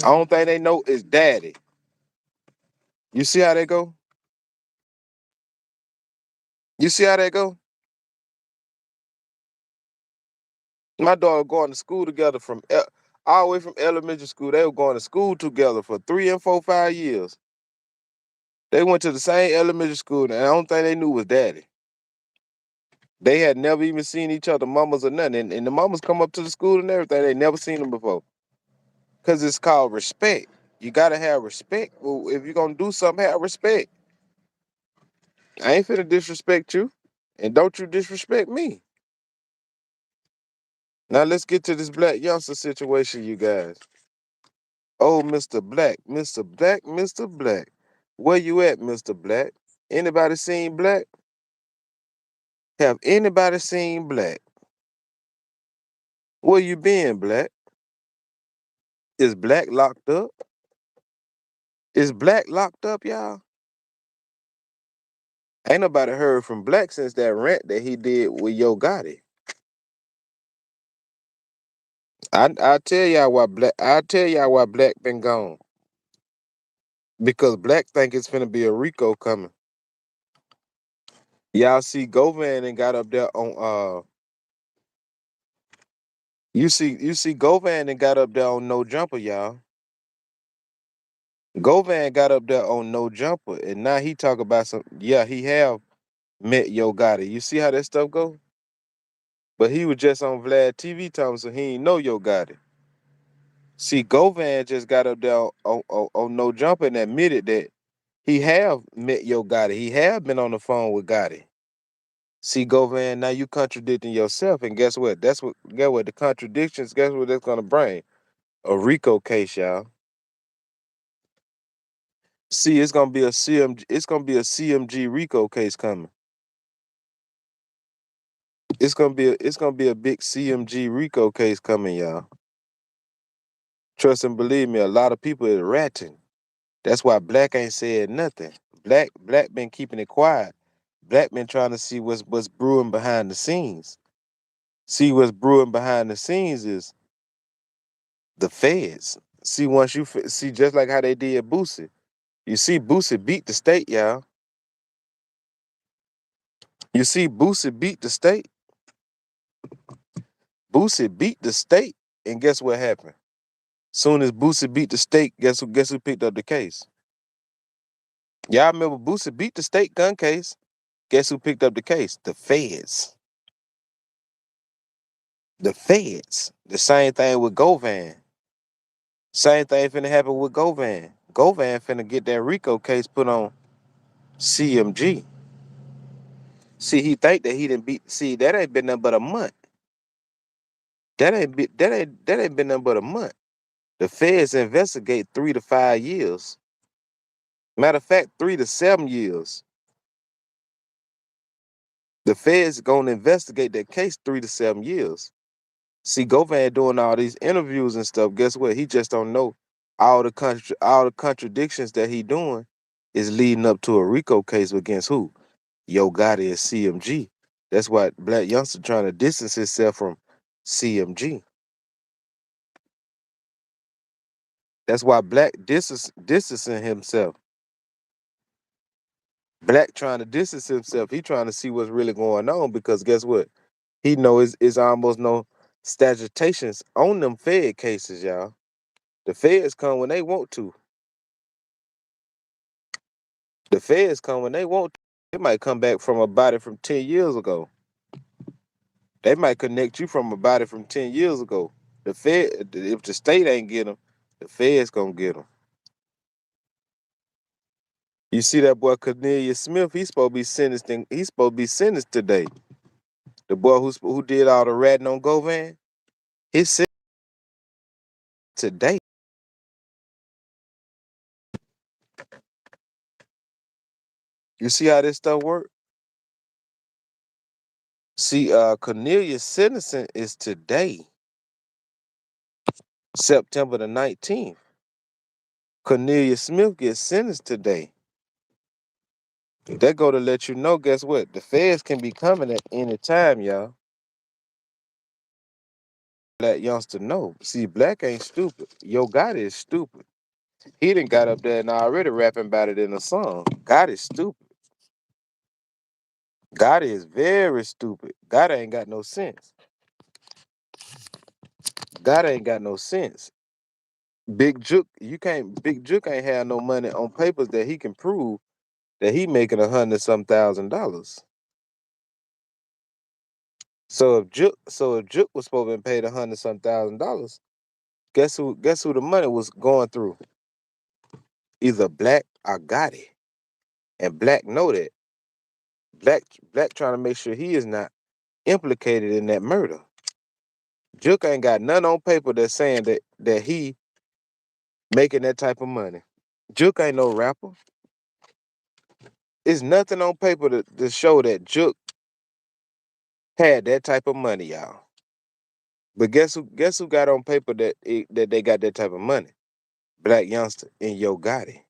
Only thing they know is daddy. You see how they go? You see how they go? My daughter going to school together all the way from elementary school. They were going to school together for 3 and 4, 5 years. They went to the same elementary school, and the only thing they knew was daddy. They had never even seen each other, mamas or nothing. And the mamas come up to the school and everything. They never seen them before. Because it's called respect. You got to have respect. Well, if you're going to do something, have respect. I ain't finna disrespect you. And don't you disrespect me. Now let's get to this Blac Youngsta situation, you guys. Oh, Mr. Blac, Mr. Blac, Mr. Blac. Where you at, Mr. Blac? Anybody seen Blac? Have anybody seen Blac? Where you been, Blac? Is Blac locked up? Is Blac locked up, y'all? Ain't nobody heard from Blac since that rant that he did with Yo Gotti. I tell y'all why Blac been gone. Because Black think it's finna be a Rico coming. Y'all see Govan and got up there on you see Govan and got up there on No Jumper, y'all. Govan got up there on No Jumper, and now he talk about some. Yeah, he have met Yo Gotti. You see how that stuff go? But he was just on Vlad TV talking, so he ain't know Yo Gotti. See, Govan just got up there on No Jumper and admitted that he have met Yo Gotti. He have been on the phone with Gotti. See, Govan, now you contradicting yourself, and guess what? Guess what? The contradictions. Guess what that's gonna bring? A Rico case, y'all. See, it's gonna be a CMG. It's gonna be a CMG Rico case coming. It's gonna be a big CMG Rico case coming, y'all. Trust and believe me, a lot of people is ratting. That's why Black ain't said nothing. Black been keeping it quiet. Black been trying to see what's brewing behind the scenes. See what's brewing behind the scenes is the feds. See once see just like how they did Boosie. You see Boosie beat the state, y'all. You see Boosie beat the state. Boosie beat the state, and guess what happened? Soon as Boosie beat the state, guess who picked up the case? Y'all remember Boosie beat the state gun case? Guess who picked up the case? The feds. The feds. The same thing with Govan. Same thing finna happen with Govan. Govan finna get that Rico case put on CMG. See, he think that he didn't beat. See, that ain't been nothing but a month. That ain't been nothing but a month. The feds investigate 3 to 5 years. Matter of fact, 3 to 7 years. The feds gonna investigate that case 3 to 7 years. See, Govan doing all these interviews and stuff. Guess what? He just don't know all the contradictions that he doing is leading up to a Rico case against who? Yo Gotti and CMG. That's why Black Youngsta trying to distance himself from CMG. That's why Black distancing himself. Black trying to distance himself. He trying to see what's really going on because guess what? He know it's almost no statutations on them Fed cases, y'all. The feds come when they want to. The feds come when they want to. They might come back from a body from 10 years ago. They might connect you from a body from 10 years ago. The Fed, if the state ain't get them, the feds gonna get them. You see that boy Cornelius Smith? He's supposed to be sentenced. He's supposed to be sentenced today. The boy who did all the ratting on Govan, he's sentenced today. You see how this stuff work? See, Cornelius' sentencing is today, September the 19th. Cornelius Smith gets sentenced today. That go to let you know, guess what? The feds can be coming at any time, y'all. Black Youngsta know. See, Black ain't stupid. Yo Gotti is stupid. He done got up there and already rapping about it in a song. God is stupid. Gotti is very stupid. Gotti ain't got no sense. Gotti ain't got no sense. Big Juke ain't have no money on papers that he can prove that he making $100,000. So if Juke was supposed to be paid $100,000, guess who the money was going through? Either Black or Gotti. And Black know that. Black trying to make sure he is not implicated in that murder. Juke ain't got none on paper that's saying that he making that type of money. Juke ain't no rapper. It's nothing on paper to show that Juke had that type of money, y'all. But guess who got on paper that they got that type of money? Black Youngsta and Yo Gotti.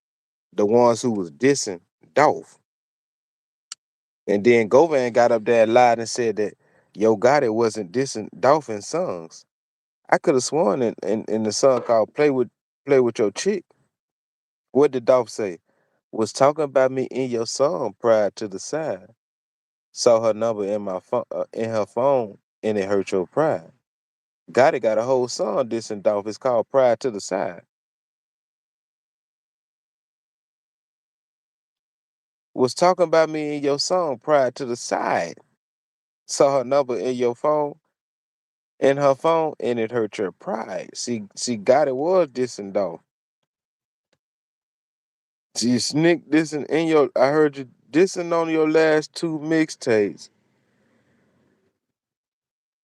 The ones who was dissing Dolph. And then Govan got up there and lied and said that Yo Gotti wasn't dissing Dolph in songs. I could have sworn in the song called Play with Your Chick. What did Dolph say? Was talking about me in your song prior to the side. Saw her number in my phone, in her phone, and it hurt your pride. Gotti got a whole song dissing Dolph. It's called Pride to the Side. Was talking about me in your song Pride to the Side. Saw her number in her phone, and it hurt your pride. See, Gotti was dissing Dolph. See, Snick dissing in your. I heard you dissing on your last two mixtapes.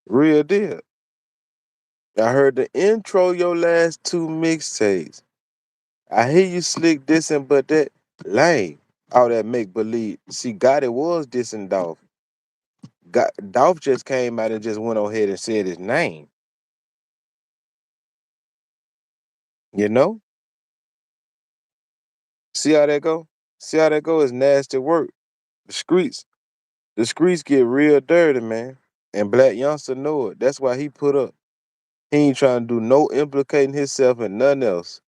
Real deal. I heard the intro your last two mixtapes. I hear you slick dissing, but that lame. All that make believe. See, Gotti was dissing Dolph. Dolph just came out and just went on ahead and said his name. You know? See how that go? See how that go? It's nasty work. The streets. The streets get real dirty, man. And Black Youngsta know it. That's why he put up. He ain't trying to do no implicating himself and nothing else.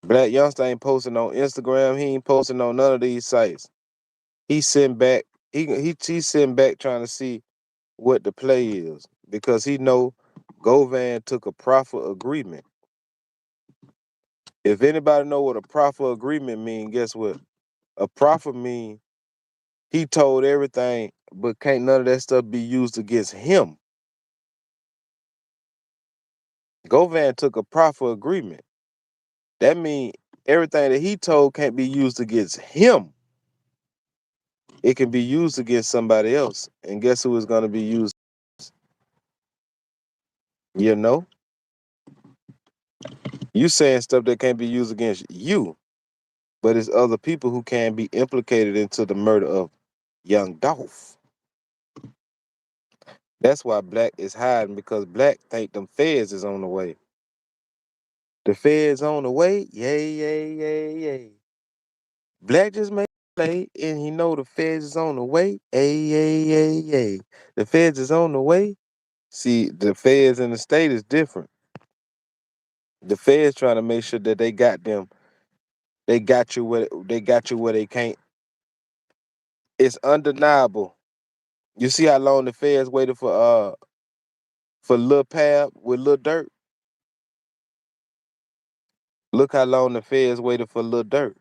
Black Youngsta ain't posting on Instagram. He ain't posting on none of these sites. He sitting back. He sitting back trying to see what the play is because he know Govan took a proffer agreement. If anybody know what a proffer agreement mean, guess what? A proffer mean he told everything, but can't none of that stuff be used against him. Govan took a proffer agreement. That mean everything that he told can't be used against him. It can be used against somebody else. And guess who is going to be used? You know? You saying stuff that can't be used against you, but it's other people who can be implicated into the murder of young Dolph. That's why Blac is hiding because Blac think them feds is on the way. The feds on the way, yay, yay, yay, yay. Blac just made a play and he know the feds is on the way, yay, yay, yay, yay. The feds is on the way. See, the feds in the state is different. The feds trying to make sure that they got you where they can't. It's undeniable. You see how long the feds waited for Lil Pab with Lil Dirt? Look how long the feds waited for Lil Dirt.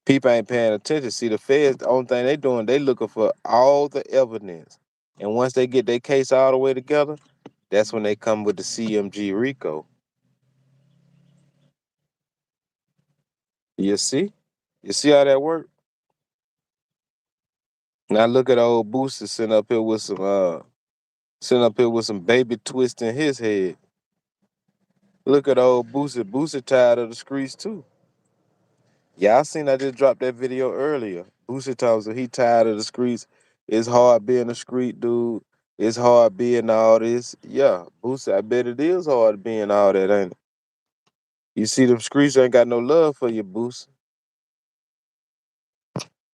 People ain't paying attention. See, the feds, the only thing they doing, they looking for all the evidence. And once they get their case all the way together, that's when they come with the CMG Rico. You see? You see how that work? Now look at old Boosie sitting up here with some baby twist in his head. Look at old Boosie. Boosie tired of the streets too. Yeah, I seen I just dropped that video earlier. Boosie talks he tired of the streets. It's hard being a street dude. It's hard being all this. Yeah, Boosie, I bet it is hard being all that, ain't it? You see, them streets ain't got no love for you, Boosie.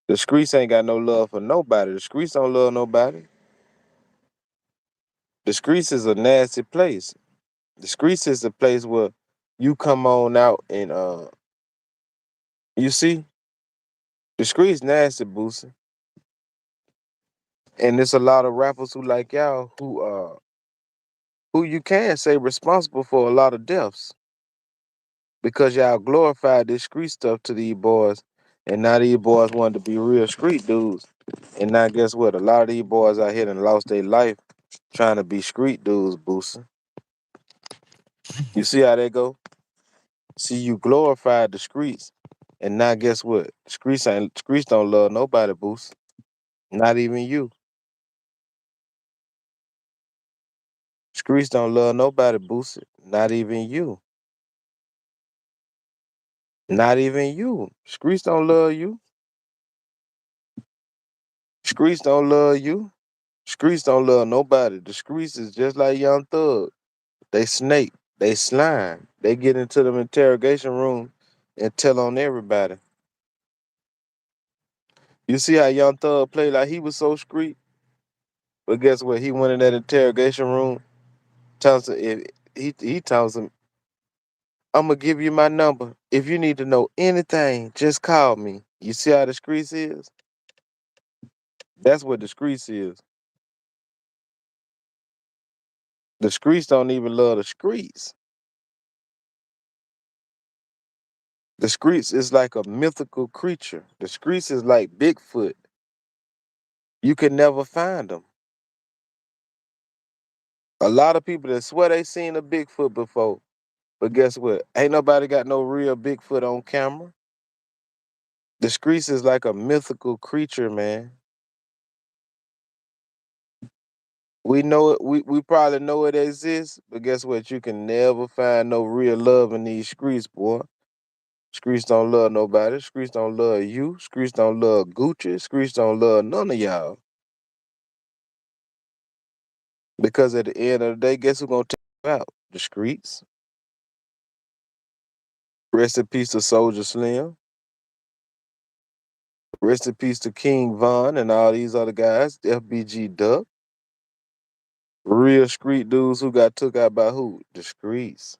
The streets ain't got no love for nobody. The streets don't love nobody. The streets is a nasty place. The streets is a place where you come on out and you see, the streets nasty, Boosie. And there's a lot of rappers who like y'all who you can say responsible for a lot of deaths because y'all glorified this street stuff to these boys, and now these boys wanted to be real street dudes. And now guess what? A lot of these boys out here done lost their life trying to be street dudes, Boosie. You see how they go? See, you glorified the streets, and now guess what? Streets don't love nobody, Boosie. Not even you. Streets don't love nobody, Boosie. Not even you. Not even you. Streets don't love you. Streets don't love you. Streets don't love nobody. The streets is just like Young Thug. They snake. They slime. They get into them interrogation room and tell on everybody. You see how Young Thug played like he was so street? But guess what? He went in that interrogation room. Tells if he tells him, I'm gonna give you my number. If you need to know anything, just call me. You see how the streets is? That's what the streets is. The streets don't even love the streets. The streets is like a mythical creature. The streets is like Bigfoot. You can never find them. A lot of people that swear they seen a Bigfoot before, but guess what? Ain't nobody got no real Bigfoot on camera. The streets is like a mythical creature, man. We know it. We probably know it exists, but guess what? You can never find no real love in these streets, boy. Streets don't love nobody. Streets don't love you. Streets don't love Gucci. Streets don't love none of y'all. Because at the end of the day, guess who gonna take you out? The streets. Rest in peace to Soldier Slim. Rest in peace to King Von and all these other guys. FBG Duck. Real street dudes who got took out by who? The streets.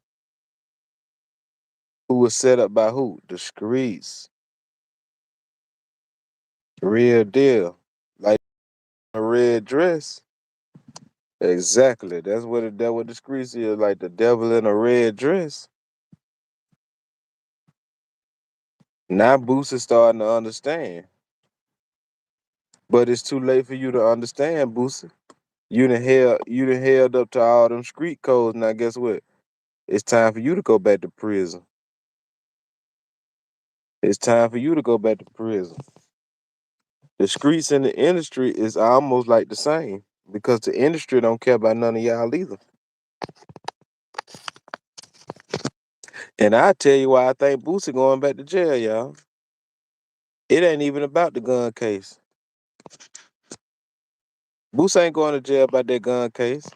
Who was set up by who? The streets. Real deal. Like a red dress. Exactly. That's what the streets is, like the devil in a red dress. Now Boosie starting to understand. But it's too late for you to understand, Boosie. You done held up to all them street codes. Now guess what? It's time for you to go back to prison. It's time for you to go back to prison. The streets and the industry is almost like the same because the industry don't care about none of y'all either. And I tell you why I think Boosie going back to jail, y'all. It ain't even about the gun case. Boosie ain't going to jail about that gun case.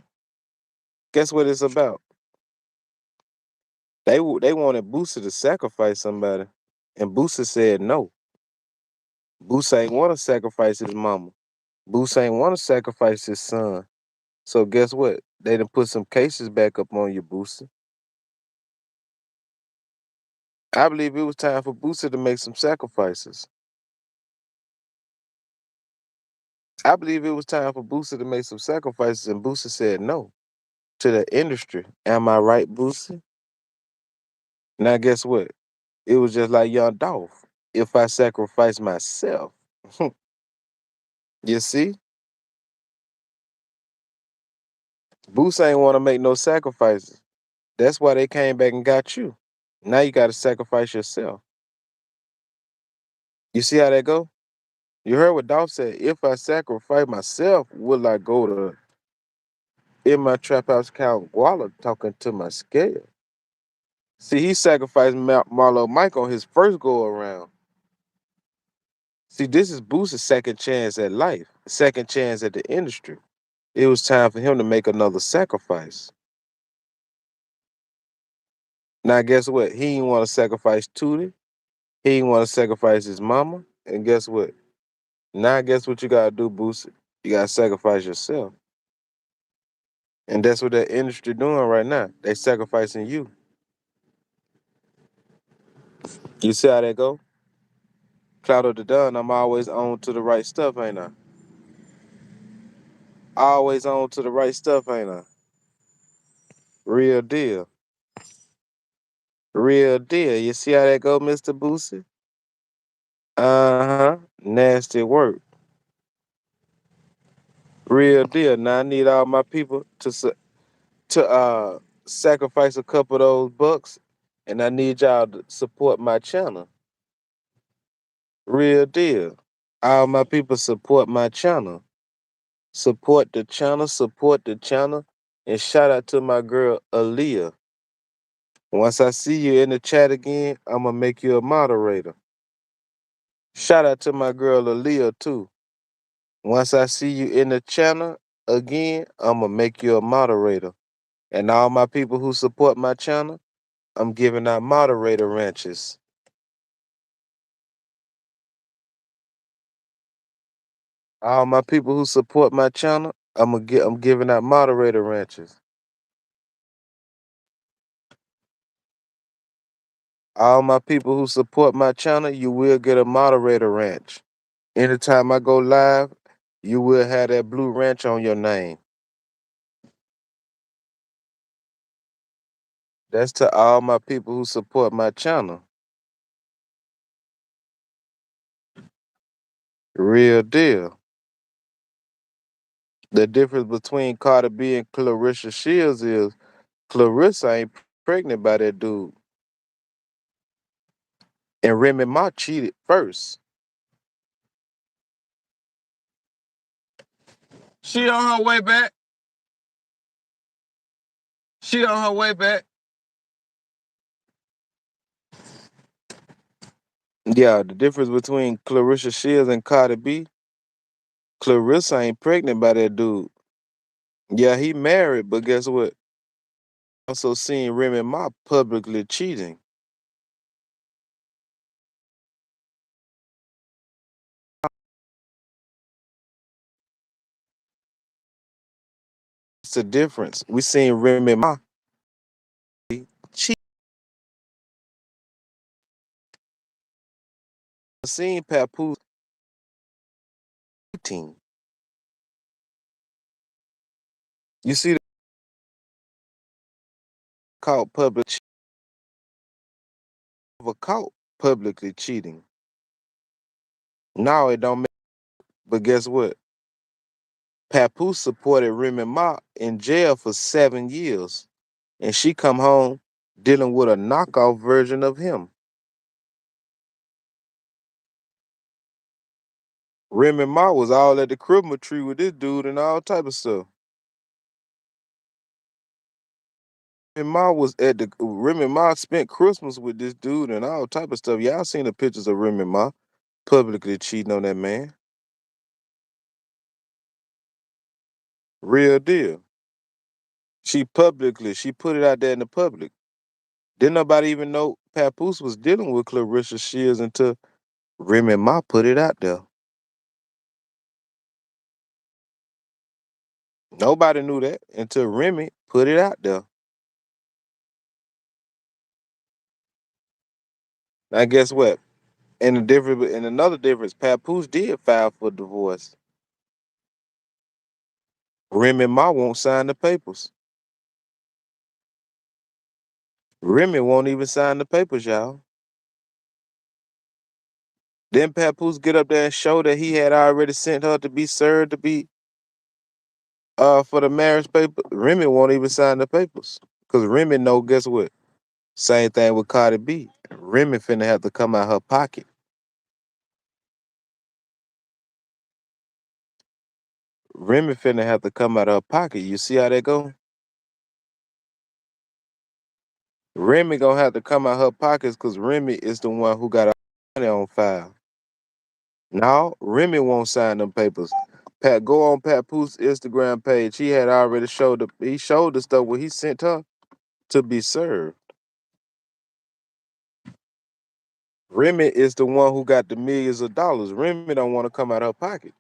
Guess what it's about? They wanted Boosie to sacrifice somebody, and Boosie said no. Boosie ain't want to sacrifice his mama. Boosie ain't want to sacrifice his son. So guess what? They done put some cases back up on you, Boosie. I believe it was time for Boosie to make some sacrifices. I believe it was time for Boosie to make some sacrifices, and Boosie said no to the industry. Am I right, Boosie? Now guess what? It was just like young Dolph. If I sacrifice myself, you see, Boosie ain't want to make no sacrifices. That's why they came back and got you. Now you got to sacrifice yourself. You see how that go? You heard what Dolph said. If I sacrifice myself, will I go to in my trap house count Guala talking to my scale? See, he sacrificed Marlo Mike on his first go around. See, this is Boosie's second chance at life, second chance at the industry. It was time for him to make another sacrifice. Now, guess what? He didn't want to sacrifice Tootie. He didn't want to sacrifice his mama. And guess what? Now, guess what you got to do, Boosie? You got to sacrifice yourself. And that's what that industry doing right now. They sacrificing you. You see how that go? Clout Up the Done, I'm always on to the right stuff, ain't I? Always on to the right stuff, ain't I? Real deal. Real deal. You see how that go, Mr. Boosie? Uh-huh. Nasty work. Real deal. Now I need all my people to sacrifice a couple of those bucks, and I need y'all to support my channel. Real deal. All my people support my channel. Support the channel, support the channel, and shout out to my girl Aaliyah. Once I see you in the chat again, I'm gonna make you a moderator. Shout out to my girl Aaliyah too. Once I see you in the channel again, I'm gonna make you a moderator. And all my people who support my channel, I'm giving out moderator ranches. All my people who support my channel, I'm giving out moderator ranches. All my people who support my channel, you will get a moderator ranch. Anytime I go live, you will have that blue ranch on your name. That's to all my people who support my channel. Real deal. The difference between Cardi B and Clarissa Shields is Clarissa ain't pregnant by that dude. And Remy Ma cheated first. She on her way back. She on her way back. Yeah, the difference between Clarissa Shields and Cardi B, Clarissa ain't pregnant by that dude. Yeah, he married, but guess what? Also seen Remy Ma publicly cheating. It's the difference. We seen Remy Ma cheat. Seen Papoose cheating. You see the caught public caught publicly cheating. No, it don't make. But guess what? Papoose supported Remy Ma in jail for 7 years, and she come home dealing with a knockoff version of him. Remy Ma was all at the Christmas tree with this dude and all type of stuff. Remy Ma spent Christmas with this dude and all type of stuff. Y'all seen the pictures of Remy Ma publicly cheating on that man. Real deal. She put it out there in the public. Didn't nobody even know Papoose was dealing with Clarissa Shields until Remy Ma put it out there. Nobody knew that until Remy put it out there. Now guess what? And another difference, Papoose did file for divorce. Remy Ma won't sign the papers. Remy won't even sign the papers, y'all. Then Papoose get up there and show that he had already sent her to be served to be for the marriage paper. Remy won't even sign the papers. Cause Remy know, guess what? Same thing with Cardi B. Remy finna have to come out her pocket. Remy finna have to come out her pocket. You see how that go? Remy gonna have to come out her pockets because Remy is the one who got all the money on file. No, Remy won't sign them papers. Go on Papoose Instagram page. He had already showed the stuff where he sent her to be served. Remy is the one who got the millions of dollars. Remy don't want to come out her pocket.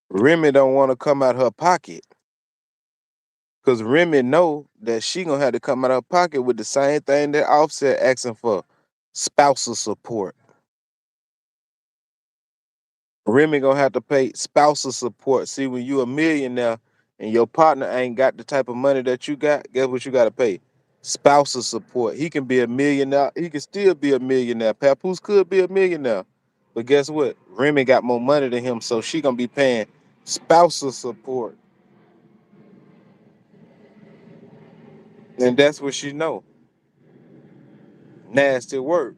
Remy don't want to come out her pocket. Cause Remy know that she gonna have to come out her pocket with the same thing that Offset asking for, spousal support. Remy gonna have to pay spousal support. See, when you a millionaire and your partner ain't got the type of money that you got, guess what you gotta pay? Spousal support. He can be a millionaire. He can still be a millionaire. Papoose could be a millionaire. But guess what? Remy got more money than him, so she gonna be paying spousal support. And that's what she know. Nasty work.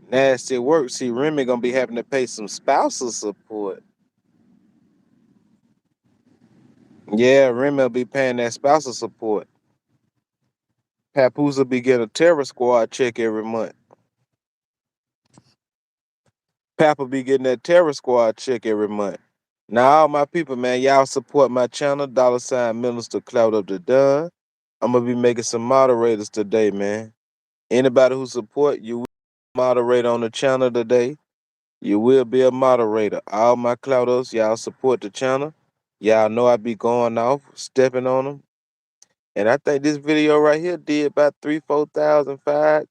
Nasty work. See, Remy gonna be having to pay some spousal support. Yeah, Remy will be paying that spousal support. Papoose will be getting a terror squad check every month. Pap will be getting that terror squad check every month. Now, all my people, man, y'all support my channel, $ Minister Clout Up the Done. I'm gonna be making some moderators today, man. Anybody who support you, moderate on the channel today. You will be a moderator. All my Clout Ups, y'all support the channel. Y'all know I be going off, stepping on them. And I think this video right here did about 3,000, 4,000,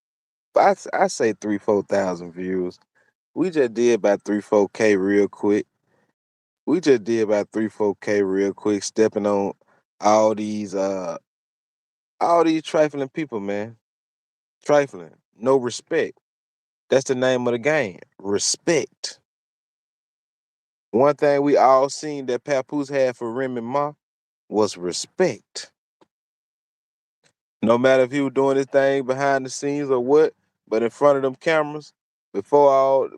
I say 3,000, 4,000 views. We just did about 3, 4K real quick. We just did about 3, 4K real quick, stepping on all these uh all these trifling people, man. Trifling. No respect. That's the name of the game. Respect. One thing we all seen that Papoose had for Remy Ma was respect. No matter if he was doing his thing behind the scenes or what, but in front of them cameras, before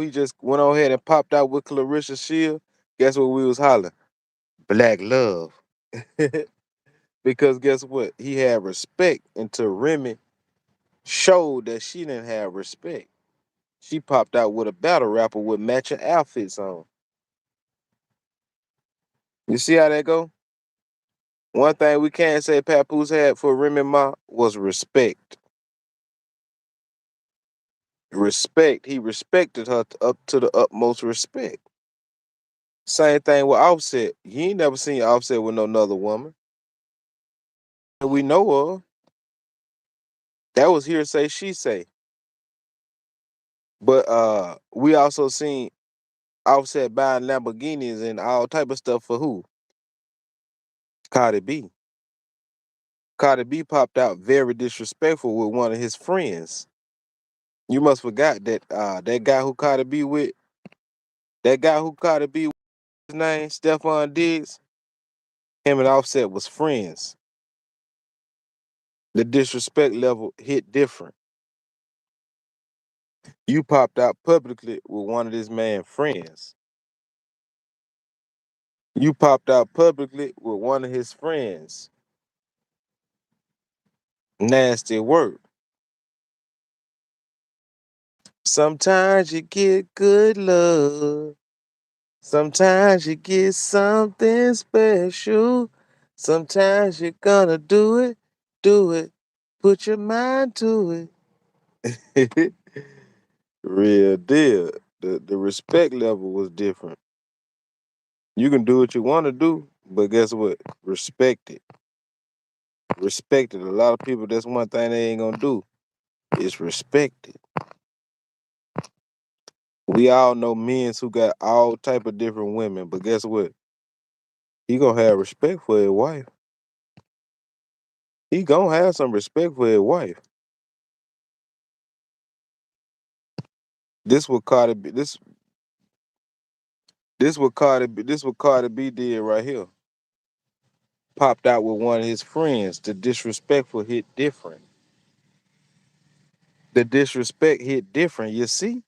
he just went on ahead and popped out with Clarissa Shield, guess what we was hollering? Black love. Because guess what? He had respect until Remy showed that she didn't have respect. She popped out with a battle rapper with matching outfits on. You see how that go? One thing we can't say Papoose had for Remy Ma was respect. Respect. He respected her up to the utmost respect. Same thing with Offset. You ain't never seen Offset with no other woman that we know of. That was hearsay, she say. But we also seen Offset buying Lamborghinis and all type of stuff for who? Cardi B. Cardi B popped out very disrespectful with one of his friends. You must forgot that that guy who Cardi B with, that guy who Cardi B with, his name, Stephon Diggs, him and Offset was friends. The disrespect level hit different. You popped out publicly with one of this man's friends. You popped out publicly with one of his friends. Nasty work. Sometimes you get good love. Sometimes you get something special. Sometimes you're gonna do it, do it. Put your mind to it. Real deal. The respect level was different. You can do what you want to do, but guess what? Respect it. Respect it. A lot of people, that's one thing they ain't gonna do is respect it. We all know men who got all type of different women, but guess what? He gonna have respect for his wife. He gonna have some respect for his wife. This what Cardi B, this what Cardi B did right here. Popped out with one of his friends. The disrespectful hit different. The disrespect hit different. You see?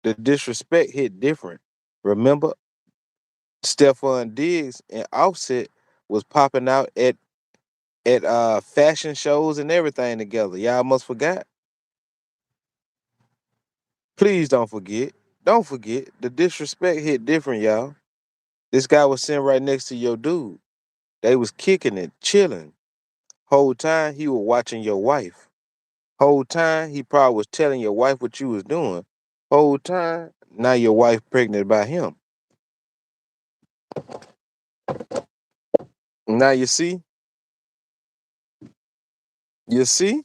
The disrespect hit different. Remember, Stephon Diggs and Offset was popping out at fashion shows and everything together. Y'all must forgot. Please don't forget. Don't forget. The disrespect hit different, y'all. This guy was sitting right next to your dude. They was kicking it, chilling. Whole time he was watching your wife. Whole time he probably was telling your wife what you was doing. Whole time now your wife pregnant by him. Now you see, you see,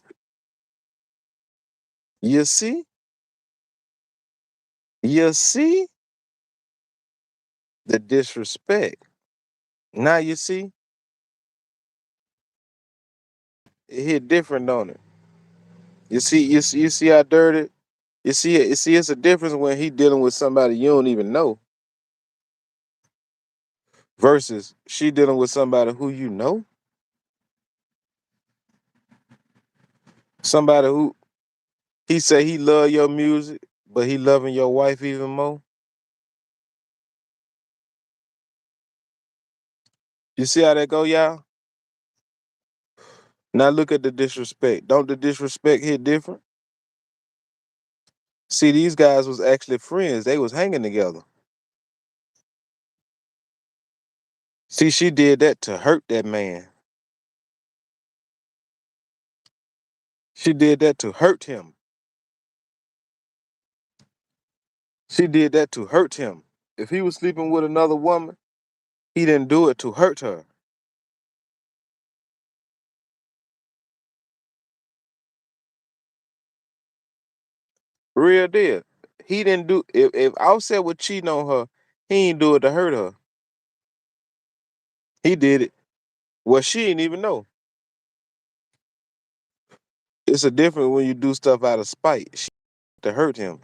you see, you see the disrespect. Now you see, it hit different on it. You see how dirty. You see it. You see, it's a difference when he dealing with somebody you don't even know versus she dealing with somebody who you know. Somebody who he say he love your music, but he loving your wife even more. You see how that go, y'all? Now look at the disrespect. Don't the disrespect hit different? See, these guys was actually friends. They was hanging together. See, she did that to hurt that man. She did that to hurt him. She did that to hurt him. If he was sleeping with another woman, he didn't do it to hurt her. Real deal. He didn't do if Offset was cheating on her, he ain't do it to hurt her. He did it. Well, she didn't even know. It's a difference when you do stuff out of spite. She to hurt him.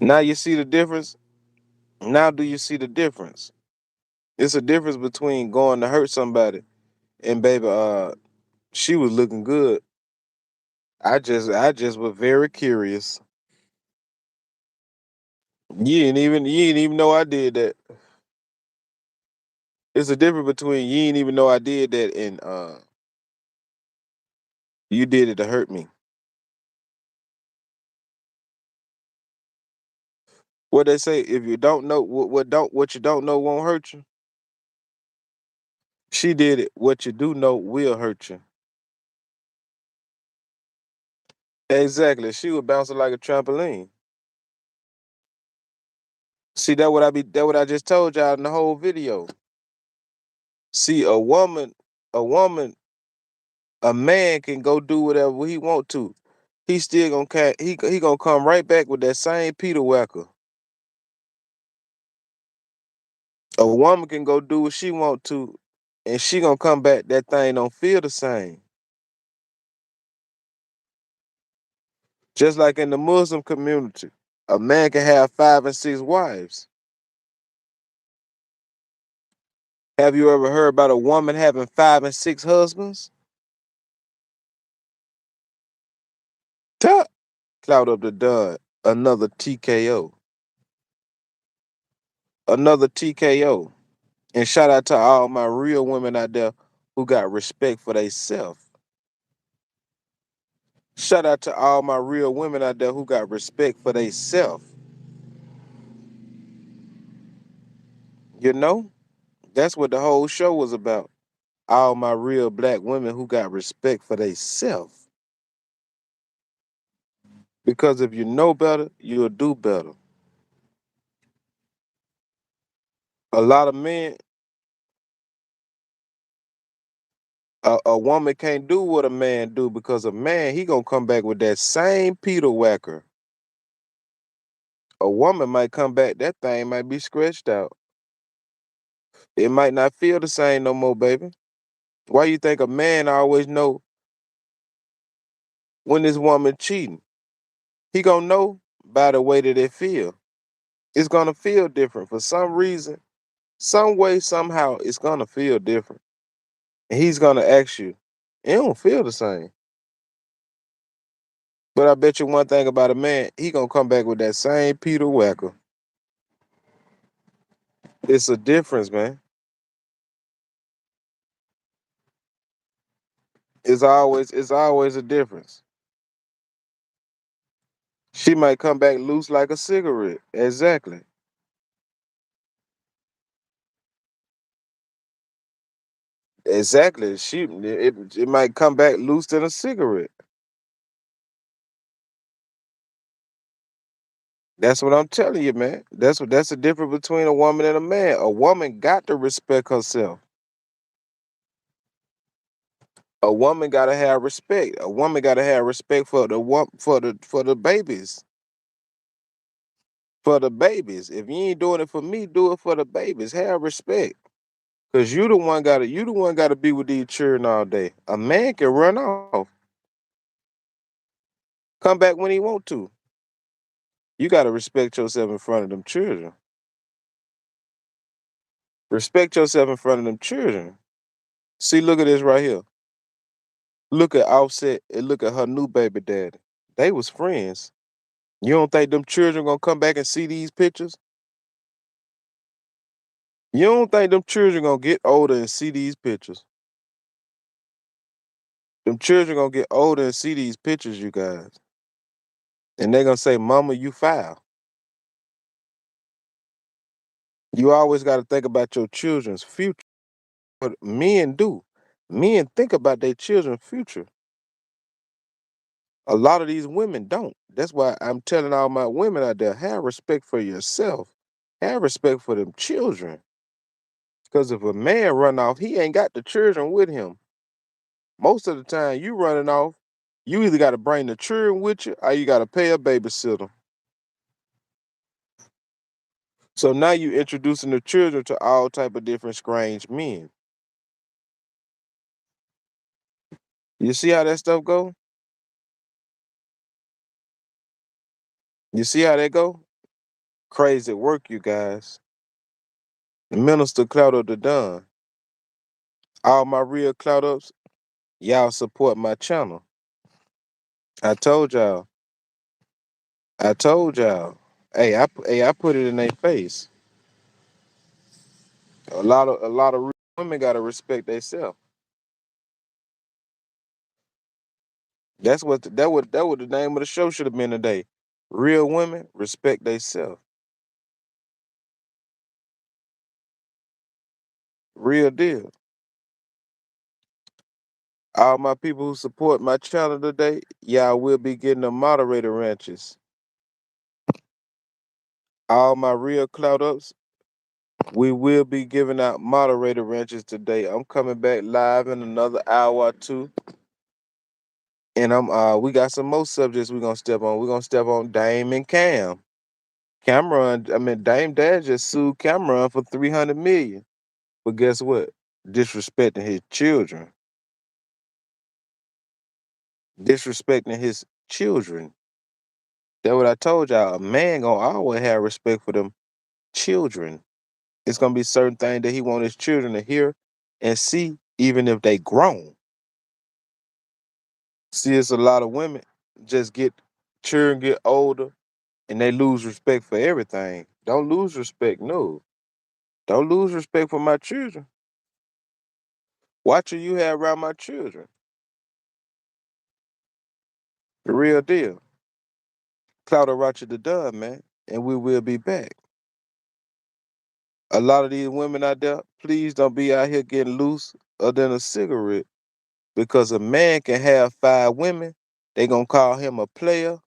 Now you see the difference? Now do you see the difference? It's a difference between going to hurt somebody and baby, she was looking good. I just was very curious. You didn't even know I did that. It's a difference between you didn't even know I did that and you did it to hurt me. What they say, if you don't know what you don't know won't hurt you. She did it. What you do know will hurt you. Exactly. She was bouncing like a trampoline. See that what I just told y'all in the whole video. See a man can go do whatever he want to. He still he gonna come right back with that same Peter Whacker. A woman can go do what she want to, and she gonna come back. That thing don't feel the same. Just like in the Muslim community, a man can have 5 and 6 wives. Have you ever heard about a woman having 5 and 6 husbands? Tuh. Clout Up the dud. Another TKO. Another TKO. And shout out to all my real women out there who got respect for theyself. Shout out to all my real women out there who got respect for theyself. You know, that's what the whole show was about. All my real black women who got respect for theyself. Because if you know better, you'll do better. A lot of men, a woman can't do what a man do because a man, he gonna come back with that same Peter Whacker. A woman might come back, that thing might be scratched out. It might not feel the same no more, baby. Why you think a man always know when this woman cheating? He gonna know by the way that it feel. It's gonna feel different for some reason, some way, somehow. It's gonna feel different, and he's gonna ask you. It don't feel the same. But I bet you one thing about a man, he gonna come back with that same Peter Whacker. It's a difference, man. It's always a difference. She might come back loose like a cigarette. Exactly. Exactly. It might come back loose than a cigarette. That's what I'm telling you, man. That's the difference between a woman and a man. A woman got to respect herself. A woman gotta have respect. A woman gotta have respect for the babies. For the babies. If you ain't doing it for me, do it for the babies. Have respect. Cause you the one gotta be with these children all day. A man can run off, come back when he want to. You gotta respect yourself in front of them children. Respect yourself in front of them children. See, look at this right here. Look at Offset and look at her new baby daddy. They was friends. You don't think them children gonna come back and see these pictures? You don't think them children gonna get older and see these pictures? Them children gonna get older and see these pictures, you guys. And they gonna say, Mama, you foul. You always gotta think about your children's future. What men do. Men think about their children's future. A lot of these women don't. That's why I'm telling all my women out there, have respect for yourself. Have respect for them children. Because if a man run off, he ain't got the children with him. Most of the time you running off, you either got to bring the children with you or you got to pay a babysitter. So now you introducing the children to all type of different strange men. You see how that stuff go? You see how that go? Crazy work, you guys. The minister Clout Up the Don. All my real Clout Ups, y'all support my channel. I told y'all. I told y'all. Hey, I put it in their face. A lot of real women gotta respect themselves. That what the name of the show should have been today. Real women respect themselves. Real deal. All my people who support my channel today, y'all will be getting the moderator ranches. All my real Clout Ups, we will be giving out moderator ranches today. I'm coming back live in another hour or two. And we got some more subjects we're gonna step on. We're gonna step on Dame and Cam. Dame Dad just sued Cameron for 300 million. But guess what? Disrespecting his children. Disrespecting his children. That's what I told y'all. A man gonna always have respect for them children. It's gonna be certain things that he want his children to hear and see, even if they grown. See, it's a lot of women just children get older and they lose respect for everything. Don't lose respect, no. Don't lose respect for my children. Watch who you have around my children. The real deal. Cloud Up Roger the Dunn, man. And we will be back. A lot of these women out there, please don't be out here getting loose other than a cigarette. Because a man can have 5 women, they gonna call him a player.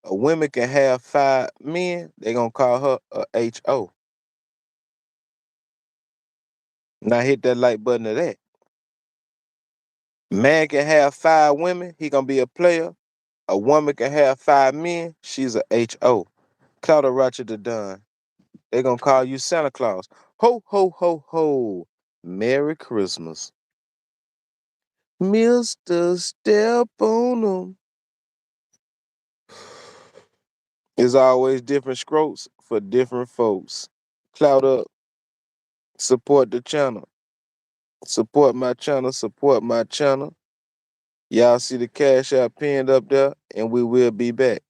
A woman can have 5 men, they gonna call her a HO. Now hit that like button of that. Man can have 5 women, he gonna be a player. A woman can have 5 men, she's a HO. Cloud Up Roger the Dunn. They gonna call you Santa Claus. Ho, ho, ho, ho. Merry Christmas. Mr. Step on 'em. It's always different strokes for different folks. Cloud Up, support the channel. Support my channel, support my channel. Y'all see the cash app pinned up there, and we will be back.